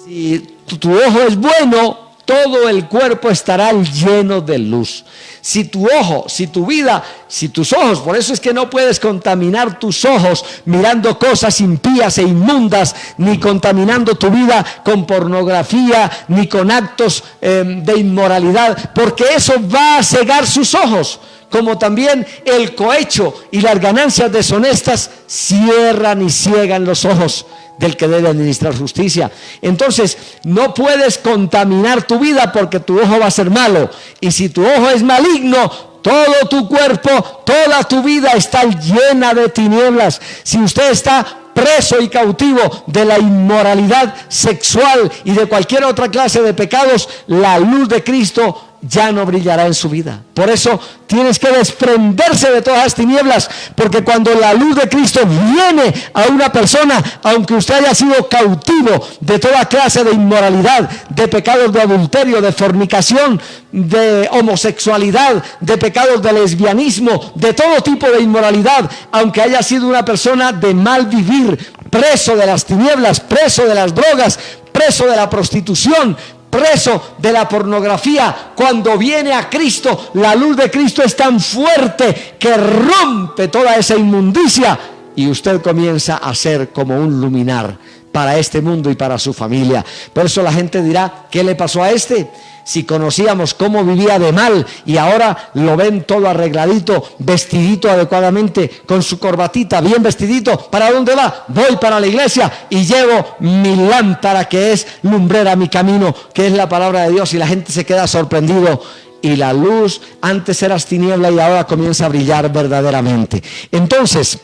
si tu ojo es bueno, todo el cuerpo estará lleno de luz. Si tu ojo, si tu vida, si tus ojos, por eso es que no puedes contaminar tus ojos mirando cosas impías e inmundas, ni contaminando tu vida con pornografía, ni con actos de inmoralidad, porque eso va a cegar sus ojos. Como también el cohecho y las ganancias deshonestas cierran y ciegan los ojos del que debe administrar justicia. Entonces no puedes contaminar tu vida porque tu ojo va a ser malo, y si tu ojo es maligno, todo tu cuerpo, toda tu vida está llena de tinieblas. Si usted está preso y cautivo de la inmoralidad sexual y de cualquier otra clase de pecados, la luz de Cristo ya no brillará en su vida. Por eso tienes que desprenderse de todas las tinieblas, porque cuando la luz de Cristo viene a una persona, aunque usted haya sido cautivo de toda clase de inmoralidad, de pecados de adulterio, de fornicación, de homosexualidad, de pecados de lesbianismo, de todo tipo de inmoralidad, aunque haya sido una persona de mal vivir, preso de las tinieblas, preso de las drogas, preso de la prostitución, preso de la pornografía, cuando viene a Cristo, la luz de Cristo es tan fuerte que rompe toda esa inmundicia, y usted comienza a ser como un luminar para este mundo y para su familia. Por eso la gente dirá, ¿qué le pasó a este? Si conocíamos cómo vivía de mal y ahora lo ven todo arregladito, vestidito adecuadamente, con su corbatita, bien vestidito. ¿Para dónde va? Voy para la iglesia y llevo mi lámpara, que es lumbrera mi camino, que es la palabra de Dios, y la gente se queda sorprendido. Y la luz, antes eras tiniebla y ahora comienza a brillar verdaderamente. Entonces,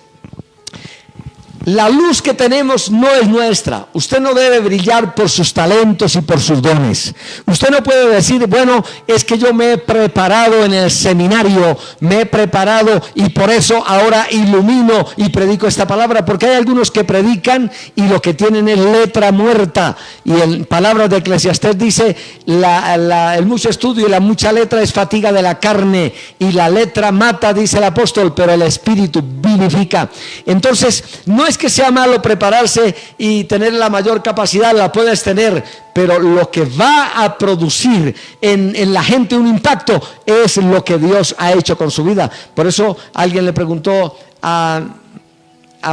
la luz que tenemos no es nuestra. Usted no debe brillar por sus talentos y por sus dones. Usted no puede decir, bueno, es que yo me he preparado en el seminario, me he preparado y por eso ahora ilumino y predico esta palabra, porque hay algunos que predican y lo que tienen es letra muerta. Y en palabras de Eclesiastés dice, el mucho estudio y la mucha letra es fatiga de la carne, y la letra mata, dice el apóstol, pero el espíritu vivifica. Entonces, no es que sea malo prepararse y tener la mayor capacidad, la puedes tener, pero lo que va a producir en la gente un impacto es lo que Dios ha hecho con su vida. Por eso alguien le preguntó a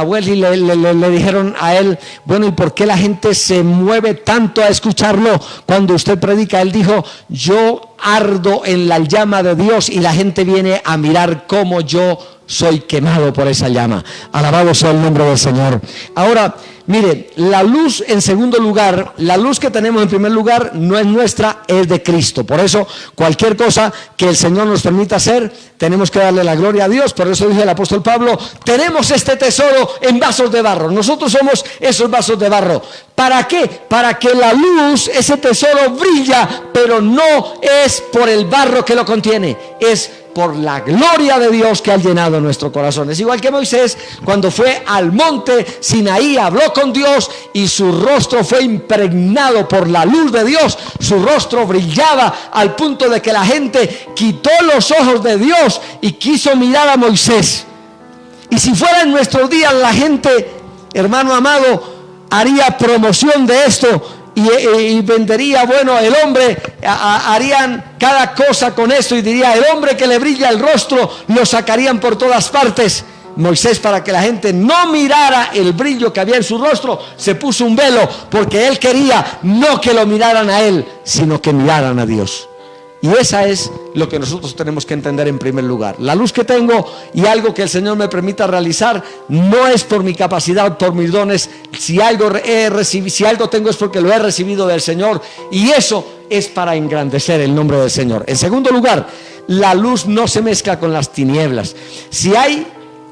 Wesley, le dijeron a él, bueno, ¿y por qué la gente se mueve tanto a escucharlo cuando usted predica? Él dijo, yo ardo en la llama de Dios y la gente viene a mirar cómo yo soy quemado por esa llama. Alabado sea el nombre del Señor. Ahora, mire, la luz en segundo lugar, la luz que tenemos en primer lugar no es nuestra, es de Cristo. Por eso, cualquier cosa que el Señor nos permita hacer, tenemos que darle la gloria a Dios. Por eso dice el apóstol Pablo, tenemos este tesoro en vasos de barro. Nosotros somos esos vasos de barro. ¿Para qué? Para que la luz, ese tesoro brilla, pero no es por el barro que lo contiene, es por la gloria de Dios que ha llenado nuestro corazón. Es igual que Moisés, cuando fue al monte Sinaí, habló con Dios y su rostro fue impregnado por la luz de Dios. Su rostro brillaba al punto de que la gente quitó los ojos de Dios y quiso mirar a Moisés. Y si fuera en nuestros días, la gente, hermano amado, haría promoción de esto y vendería, bueno, el hombre, harían cada cosa con esto y diría, el hombre que le brilla el rostro, lo sacarían por todas partes. Moisés, para que la gente no mirara el brillo que había en su rostro, se puso un velo, porque él quería no que lo miraran a él, sino que miraran a Dios. Y esa es lo que nosotros tenemos que entender en primer lugar. La luz que tengo y algo que el Señor me permita realizar no es por mi capacidad, por mis dones. Si algo tengo es porque lo he recibido del Señor, y eso es para engrandecer el nombre del Señor. En segundo lugar, la luz no se mezcla con las tinieblas. Si hay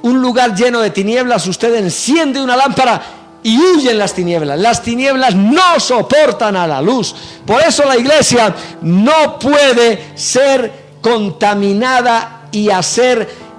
un lugar lleno de tinieblas, usted enciende una lámpara y huyen las tinieblas. Las tinieblas no soportan a la luz. Por eso la iglesia no puede ser contaminada y hacer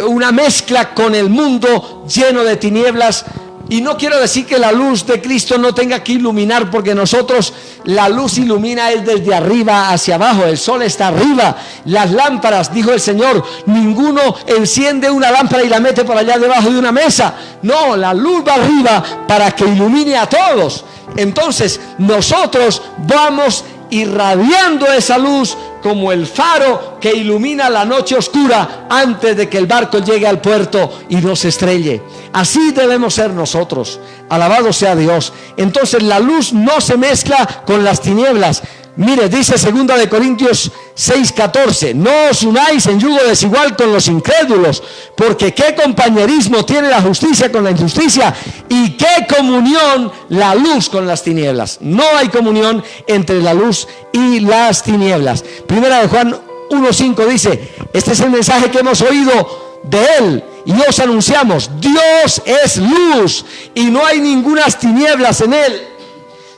una mezcla con el mundo lleno de tinieblas. Y no quiero decir que la luz de Cristo no tenga que iluminar, porque nosotros la luz ilumina es desde arriba hacia abajo. El sol está arriba. Las lámparas, dijo el Señor, ninguno enciende una lámpara y la mete por allá debajo de una mesa. No, la luz va arriba para que ilumine a todos. Entonces nosotros vamos irradiando esa luz como el faro que ilumina la noche oscura antes de que el barco llegue al puerto y no se estrelle. Así debemos ser nosotros. Alabado sea Dios. Entonces la luz no se mezcla con las tinieblas. Mire, dice 2 de Corintios 6:14: no os unáis en yugo desigual con los incrédulos, porque qué compañerismo tiene la justicia con la injusticia, y qué comunión la luz con las tinieblas. No hay comunión entre la luz y las tinieblas. Primera de Juan 1:5 dice: este es el mensaje que hemos oído de él y os anunciamos: Dios es luz y no hay ninguna tinieblas en él.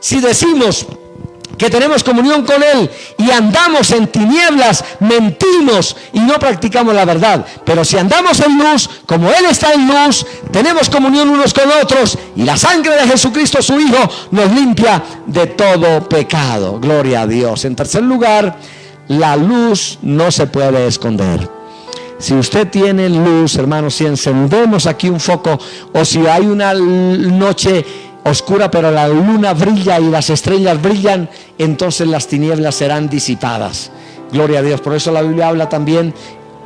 Si decimos que tenemos comunión con él y andamos en tinieblas, mentimos y no practicamos la verdad. Pero si andamos en luz, como él está en luz, tenemos comunión unos con otros, y la sangre de Jesucristo su Hijo nos limpia de todo pecado. Gloria a Dios. En tercer lugar, la luz no se puede esconder. Si usted tiene luz, hermanos, si encendemos aquí un foco, o si hay una noche oscura pero la luna brilla y las estrellas brillan, entonces las tinieblas serán disipadas. Gloria a Dios. Por eso la Biblia habla también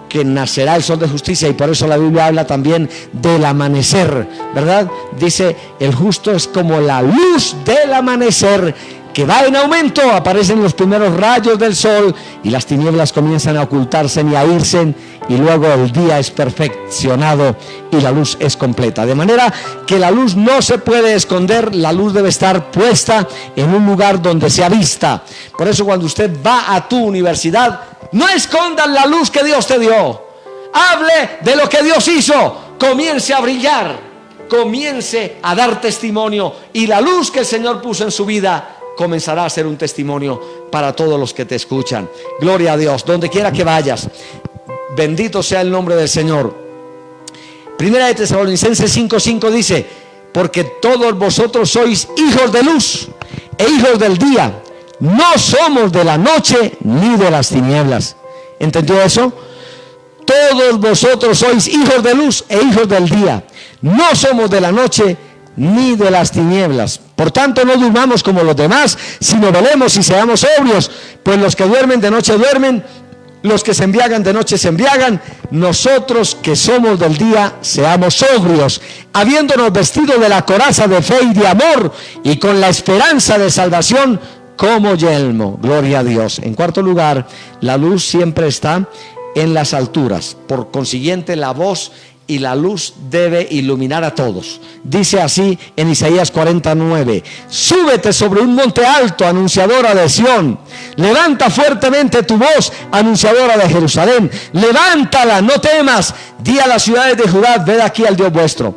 que nacerá el sol de justicia, y por eso la Biblia habla también del amanecer, ¿verdad? Dice: el justo es como la luz del amanecer, que va en aumento. Aparecen los primeros rayos del sol y las tinieblas comienzan a ocultarse y a irse, y luego el día es perfeccionado y la luz es completa. De manera que la luz no se puede esconder. La luz debe estar puesta en un lugar donde sea vista. Por eso cuando usted va a tu universidad, no escondan la luz que Dios te dio. Hable de lo que Dios hizo. Comience a brillar, comience a dar testimonio, y la luz que el Señor puso en su vida comenzará a ser un testimonio para todos los que te escuchan. Gloria a Dios. Donde quiera que vayas, bendito sea el nombre del Señor. Primera de Tesalonicenses 5:5 dice: porque todos vosotros sois hijos de luz e hijos del día, no somos de la noche ni de las tinieblas. ¿Entendió eso? Todos vosotros sois hijos de luz e hijos del día, no somos de la noche ni de las tinieblas. Por tanto, no durmamos como los demás, sino velemos y seamos sobrios, pues los que duermen de noche duermen, los que se embriagan de noche se embriagan. Nosotros que somos del día, seamos sobrios, habiéndonos vestido de la coraza de fe y de amor, y con la esperanza de salvación como yelmo. Gloria a Dios. En cuarto lugar, la luz siempre está en las alturas. Por consiguiente, la voz y la luz debe iluminar a todos. Dice así en Isaías 49: súbete sobre un monte alto, anunciadora de Sión. Levanta fuertemente tu voz, anunciadora de Jerusalén. Levántala, no temas. Di a las ciudades de Judá: ved aquí al Dios vuestro.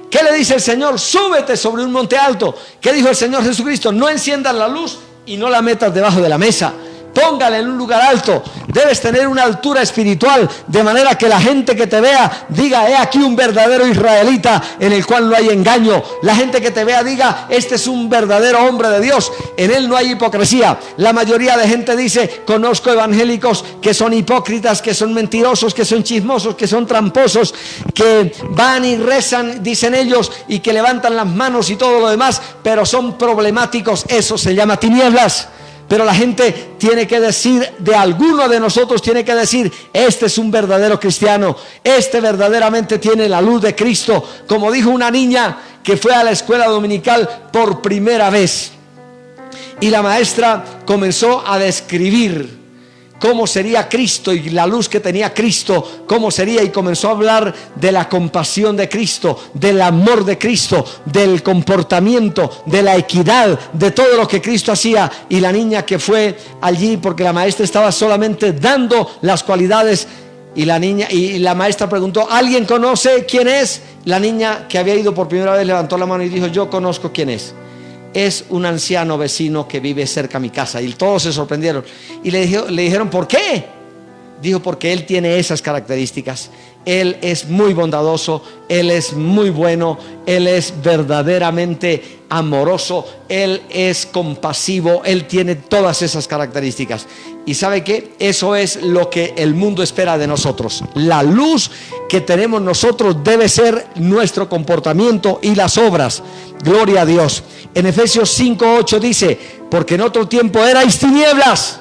¿Qué le dice el Señor? Súbete sobre un monte alto. ¿Qué dijo el Señor Jesucristo? No enciendas la luz y no la metas debajo de la mesa. Póngala en un lugar alto. Debes tener una altura espiritual, de manera que la gente que te vea diga: he aquí un verdadero israelita en el cual no hay engaño. La gente que te vea diga: este es un verdadero hombre de Dios, en él no hay hipocresía. La mayoría de gente dice: conozco evangélicos que son hipócritas, que son mentirosos, que son chismosos, que son tramposos, que van y rezan, dicen ellos, y que levantan las manos y todo lo demás, pero son problemáticos. Eso se llama tinieblas. Pero la gente tiene que decir, de alguno de nosotros tiene que decir: este es un verdadero cristiano, este verdaderamente tiene la luz de Cristo. Como dijo una niña que fue a la escuela dominical por primera vez, y la maestra comenzó a describir cómo sería Cristo y la luz que tenía Cristo, cómo sería, y comenzó a hablar de la compasión de Cristo, del amor de Cristo, del comportamiento, de la equidad, de todo lo que Cristo hacía. Y la niña que fue allí, porque la maestra estaba solamente dando las cualidades Y la niña, y la maestra preguntó, ¿alguien conoce quién es? La niña, que había ido por primera vez, levantó la mano y dijo, yo conozco quién es. Es un anciano vecino que vive cerca a mi casa. Y todos se sorprendieron y le dijeron, ¿por qué? Dijo, porque él tiene esas características. Él es muy bondadoso, él es muy bueno, él es verdaderamente amoroso, él es compasivo, él tiene todas esas características. ¿Y sabe qué? Eso es lo que el mundo espera de nosotros. La luz que tenemos nosotros debe ser nuestro comportamiento y las obras. Gloria a Dios. En Efesios 5:8 dice, porque en otro tiempo erais tinieblas,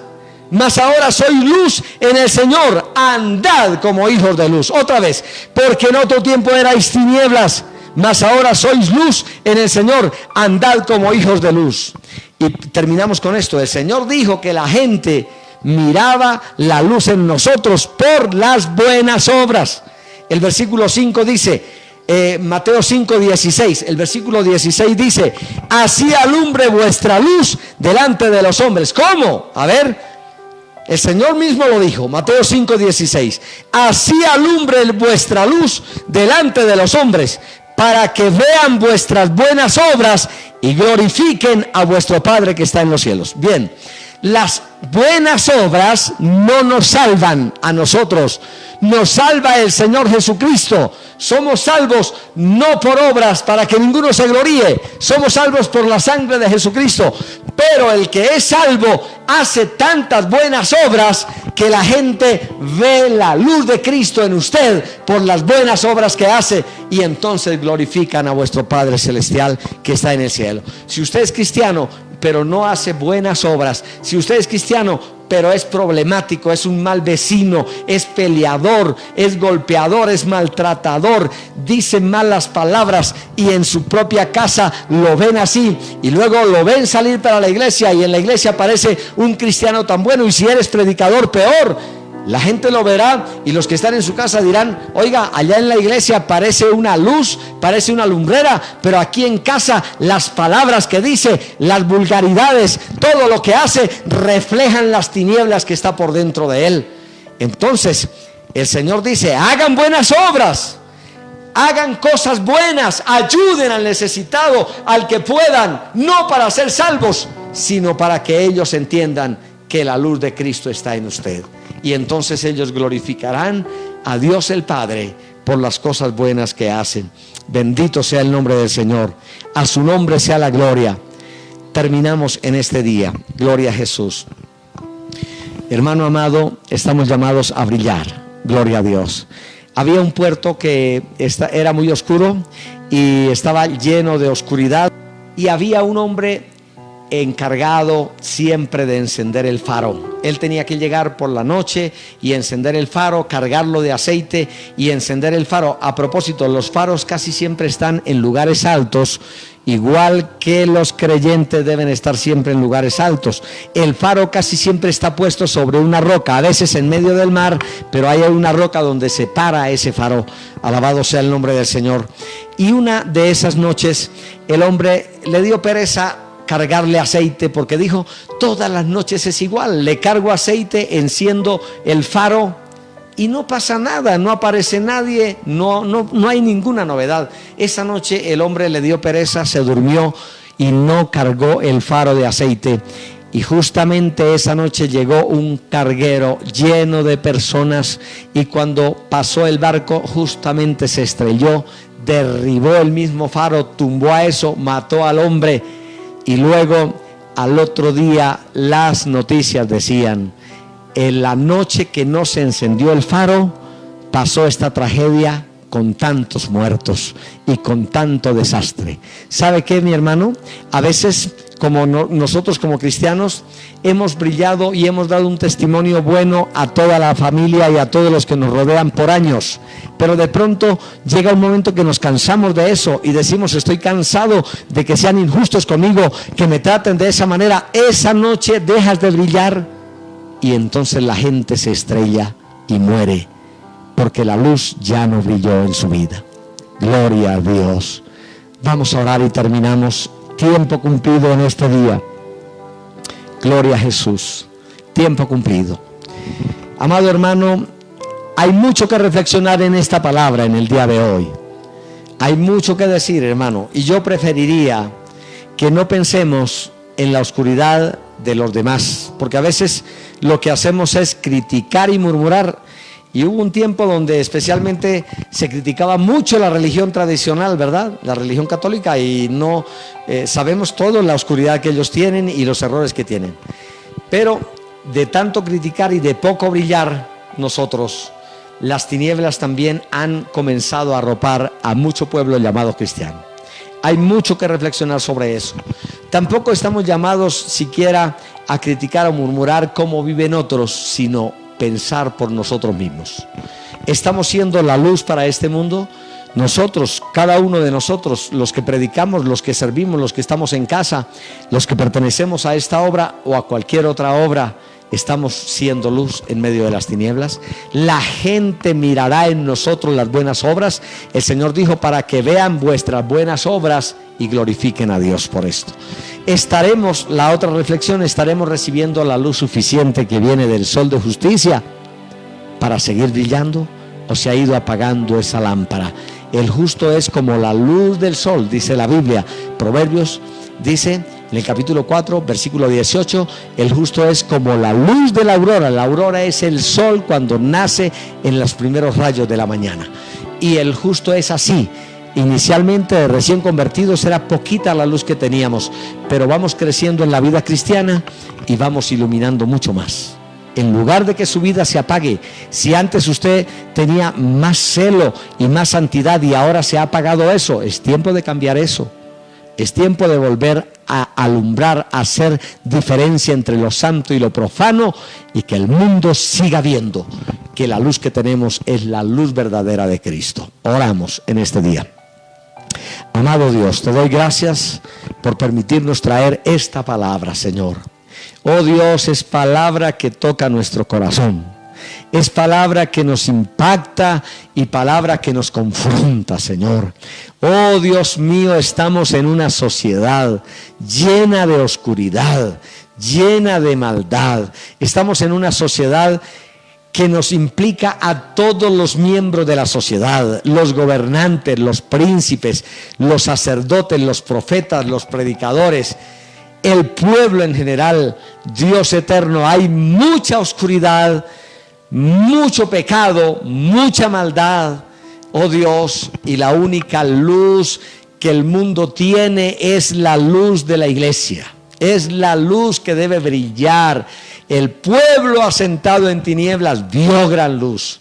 mas ahora sois luz en el Señor, andad como hijos de luz. Otra vez, porque en otro tiempo erais tinieblas, mas ahora sois luz en el Señor, andad como hijos de luz. Y terminamos con esto. El Señor dijo que la gente miraba la luz en nosotros por las buenas obras. El versículo 5 dice, Mateo 5:16, el versículo 16 dice, así alumbre vuestra luz delante de los hombres. ¿Cómo? A ver, el Señor mismo lo dijo, Mateo 5:16, así alumbre vuestra luz delante de los hombres, para que vean vuestras buenas obras y glorifiquen a vuestro Padre que está en los cielos. Bien, las buenas obras no nos salvan a nosotros, nos salva el Señor Jesucristo. Somos salvos no por obras para que ninguno se gloríe, somos salvos por la sangre de Jesucristo. Pero el que es salvo hace tantas buenas obras que la gente ve la luz de Cristo en usted por las buenas obras que hace, y entonces glorifican a vuestro Padre Celestial que está en el cielo. Si usted es cristiano pero no hace buenas obras, si usted es cristiano pero es problemático, es un mal vecino, es peleador, es golpeador, es maltratador, dice malas palabras, y en su propia casa lo ven así, y luego lo ven salir para la iglesia, y en la iglesia parece un cristiano tan bueno, y si eres predicador, peor. La gente lo verá, y los que están en su casa dirán, oiga, allá en la iglesia parece una luz, parece una lumbrera, pero aquí en casa las palabras que dice, las vulgaridades, todo lo que hace reflejan las tinieblas que está por dentro de él. Entonces el Señor dice, hagan buenas obras, hagan cosas buenas, ayuden al necesitado, al que puedan, no para ser salvos, sino para que ellos entiendan que la luz de Cristo está en usted. Y entonces ellos glorificarán a Dios el Padre por las cosas buenas que hacen. Bendito sea el nombre del Señor, a su nombre sea la gloria. Terminamos en este día, gloria a Jesús. Hermano amado, estamos llamados a brillar, gloria a Dios. Había un puerto que era muy oscuro y estaba lleno de oscuridad, y había un hombre encargado siempre de encender el faro. Él tenía que llegar por la noche y encender el faro, cargarlo de aceite y encender el faro. A propósito, los faros casi siempre están en lugares altos, igual que los creyentes deben estar siempre en lugares altos. El faro casi siempre está puesto sobre una roca, a veces en medio del mar, pero hay una roca donde se para ese faro. Alabado sea el nombre del Señor. Y una de esas noches el hombre le dio pereza cargarle aceite, porque dijo, todas las noches es igual, le cargo aceite, enciendo el faro y no pasa nada, no aparece nadie, no hay ninguna novedad. Esa noche el hombre le dio pereza, se durmió y no cargó el faro de aceite. Y justamente esa noche llegó un carguero lleno de personas, y cuando pasó el barco justamente se estrelló, derribó el mismo faro, tumbó a eso, mató al hombre. Y luego al otro día las noticias decían, en la noche que no se encendió el faro pasó esta tragedia con tantos muertos y con tanto desastre. ¿Sabe qué, mi hermano? A veces nosotros como cristianos hemos brillado y hemos dado un testimonio bueno a toda la familia y a todos los que nos rodean por años, pero de pronto llega un momento que nos cansamos de eso y decimos, estoy cansado de que sean injustos conmigo, que me traten de esa manera. Esa noche dejas de brillar y entonces la gente se estrella y muere, porque la luz ya no brilló en su vida. Gloria a Dios. Vamos a orar y terminamos. Tiempo cumplido en este día. Gloria a Jesús. Tiempo cumplido. Amado hermano, Hay mucho que reflexionar en esta palabra en el día de hoy. Hay mucho que decir, hermano, y yo preferiría que no pensemos en la oscuridad de los demás, porque a veces lo que hacemos es criticar y murmurar. Y hubo un tiempo donde especialmente se criticaba mucho la religión tradicional, ¿verdad? La religión católica, y no sabemos todo la oscuridad que ellos tienen y los errores que tienen. Pero de tanto criticar y de poco brillar nosotros, las tinieblas también han comenzado a arropar a mucho pueblo llamado cristiano. Hay mucho que reflexionar sobre eso. Tampoco estamos llamados siquiera a criticar o murmurar cómo viven otros, sino pensar por nosotros mismos. ¿Estamos siendo la luz para este mundo? Nosotros, cada uno de nosotros, los que predicamos, los que servimos, los que estamos en casa, los que pertenecemos a esta obra o a cualquier otra obra, ¿estamos siendo luz en medio de las tinieblas? La gente mirará en nosotros las buenas obras. El Señor dijo, para que vean vuestras buenas obras y glorifiquen a Dios por esto. Estaremos, la otra reflexión, estaremos recibiendo la luz suficiente que viene del sol de justicia para seguir brillando, o se ha ido apagando esa lámpara. El justo es como la luz del sol, dice la Biblia. Proverbios dice en el capítulo 4, versículo 18, el justo es como la luz de la aurora. La aurora es el sol cuando nace en los primeros rayos de la mañana. Y el justo es así. Inicialmente, de recién convertidos, era poquita la luz que teníamos, pero vamos creciendo en la vida cristiana y vamos iluminando mucho más. En lugar de que su vida se apague, si antes usted tenía más celo y más santidad y ahora se ha apagado eso, es tiempo de cambiar eso. Es tiempo de volver a alumbrar, a hacer diferencia entre lo santo y lo profano, y que el mundo siga viendo que la luz que tenemos es la luz verdadera de Cristo. Oramos en este día. Amado Dios, te doy gracias por permitirnos traer esta palabra, Señor. Oh Dios, es palabra que toca nuestro corazón. Es palabra que nos impacta y palabra que nos confronta, Señor. Oh Dios mío, estamos en una sociedad llena de oscuridad, llena de maldad. Estamos en una sociedad que nos implica a todos los miembros de la sociedad, los gobernantes, los príncipes, los sacerdotes, los profetas, los predicadores, el pueblo en general. Dios eterno, hay mucha oscuridad, mucho pecado, mucha maldad, oh Dios, y la única luz que el mundo tiene es la luz de la iglesia. Es la luz que debe brillar. El pueblo asentado en tinieblas vio gran luz.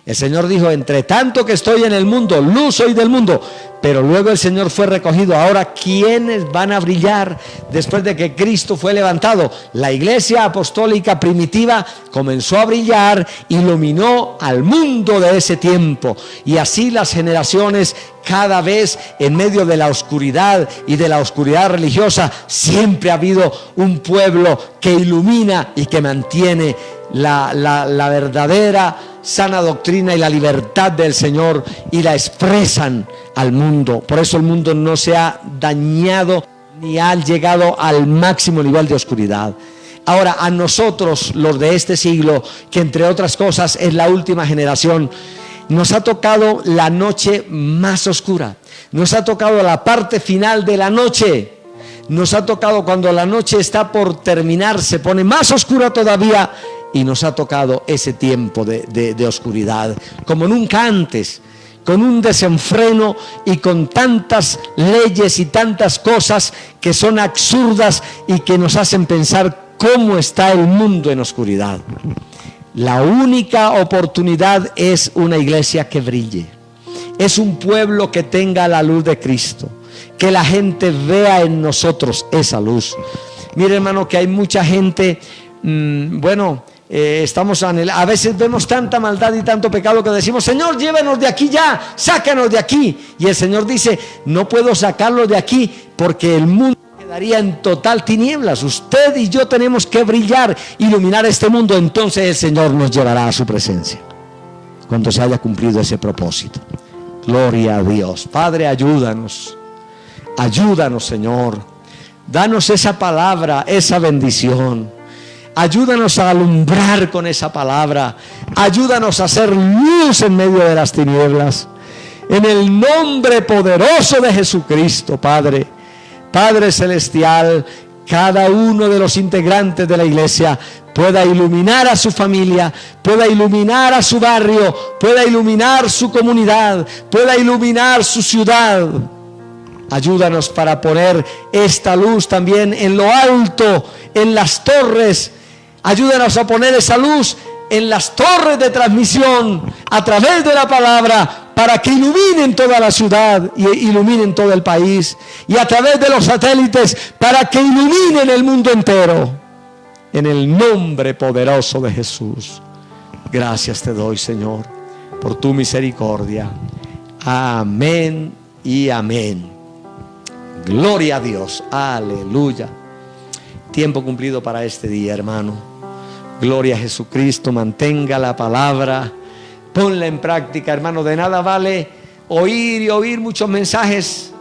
El Señor dijo, entre tanto que estoy en el mundo, luz soy del mundo. Pero luego el Señor fue recogido. Ahora, ¿quiénes van a brillar después de que Cristo fue levantado? La iglesia apostólica primitiva comenzó a brillar, iluminó al mundo de ese tiempo. Y así las generaciones, cada vez en medio de la oscuridad y de la oscuridad religiosa, siempre ha habido un pueblo que ilumina y que mantiene la verdadera sana doctrina y la libertad del Señor, y la expresan al mundo. Por eso el mundo no se ha dañado ni ha llegado al máximo nivel de oscuridad. Ahora, a nosotros, los de este siglo, que entre otras cosas es la última generación, nos ha tocado la noche más oscura. Nos ha tocado la parte final de la noche. Nos ha tocado cuando la noche está por terminar, se pone más oscura todavía. Y nos ha tocado ese tiempo de oscuridad, como nunca antes, con un desenfreno y con tantas leyes y tantas cosas que son absurdas y que nos hacen pensar cómo está el mundo en oscuridad. La única oportunidad es una iglesia que brille, es un pueblo que tenga la luz de Cristo, que la gente vea en nosotros esa luz. Mire, hermano, que hay mucha gente, a veces vemos tanta maldad y tanto pecado que decimos, Señor, llévanos de aquí ya, sácanos de aquí. Y el Señor dice, no puedo sacarlos de aquí porque el mundo quedaría en total tinieblas. Usted y yo tenemos que brillar, iluminar este mundo. Entonces el Señor nos llevará a su presencia cuando se haya cumplido ese propósito. Gloria a Dios. Padre, ayúdanos, Señor. Danos esa palabra, esa bendición. Ayúdanos a alumbrar con esa palabra. Ayúdanos a hacer luz en medio de las tinieblas. En el nombre poderoso de Jesucristo, Padre. Padre celestial, cada uno de los integrantes de la iglesia pueda iluminar a su familia, pueda iluminar a su barrio, pueda iluminar su comunidad, pueda iluminar su ciudad. Ayúdanos para poner esta luz también en lo alto, en las torres. Ayúdanos a poner esa luz en las torres de transmisión a través de la palabra, para que iluminen toda la ciudad y iluminen todo el país, y a través de los satélites para que iluminen el mundo entero. En el nombre poderoso de Jesús. Gracias te doy, Señor, por tu misericordia. Amén y amén. Gloria a Dios. Aleluya. Tiempo cumplido para este día, hermano. Gloria a Jesucristo. Mantenga la palabra. Ponla en práctica, hermano. De nada vale oír y oír muchos mensajes,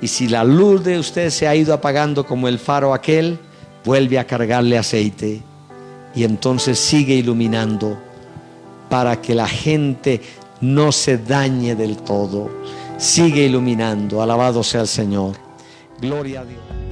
y si la luz de usted se ha ido apagando como el faro aquel, vuelve a cargarle aceite y entonces sigue iluminando para que la gente no se dañe del todo. Sigue iluminando. Alabado sea el Señor. Gloria a Dios.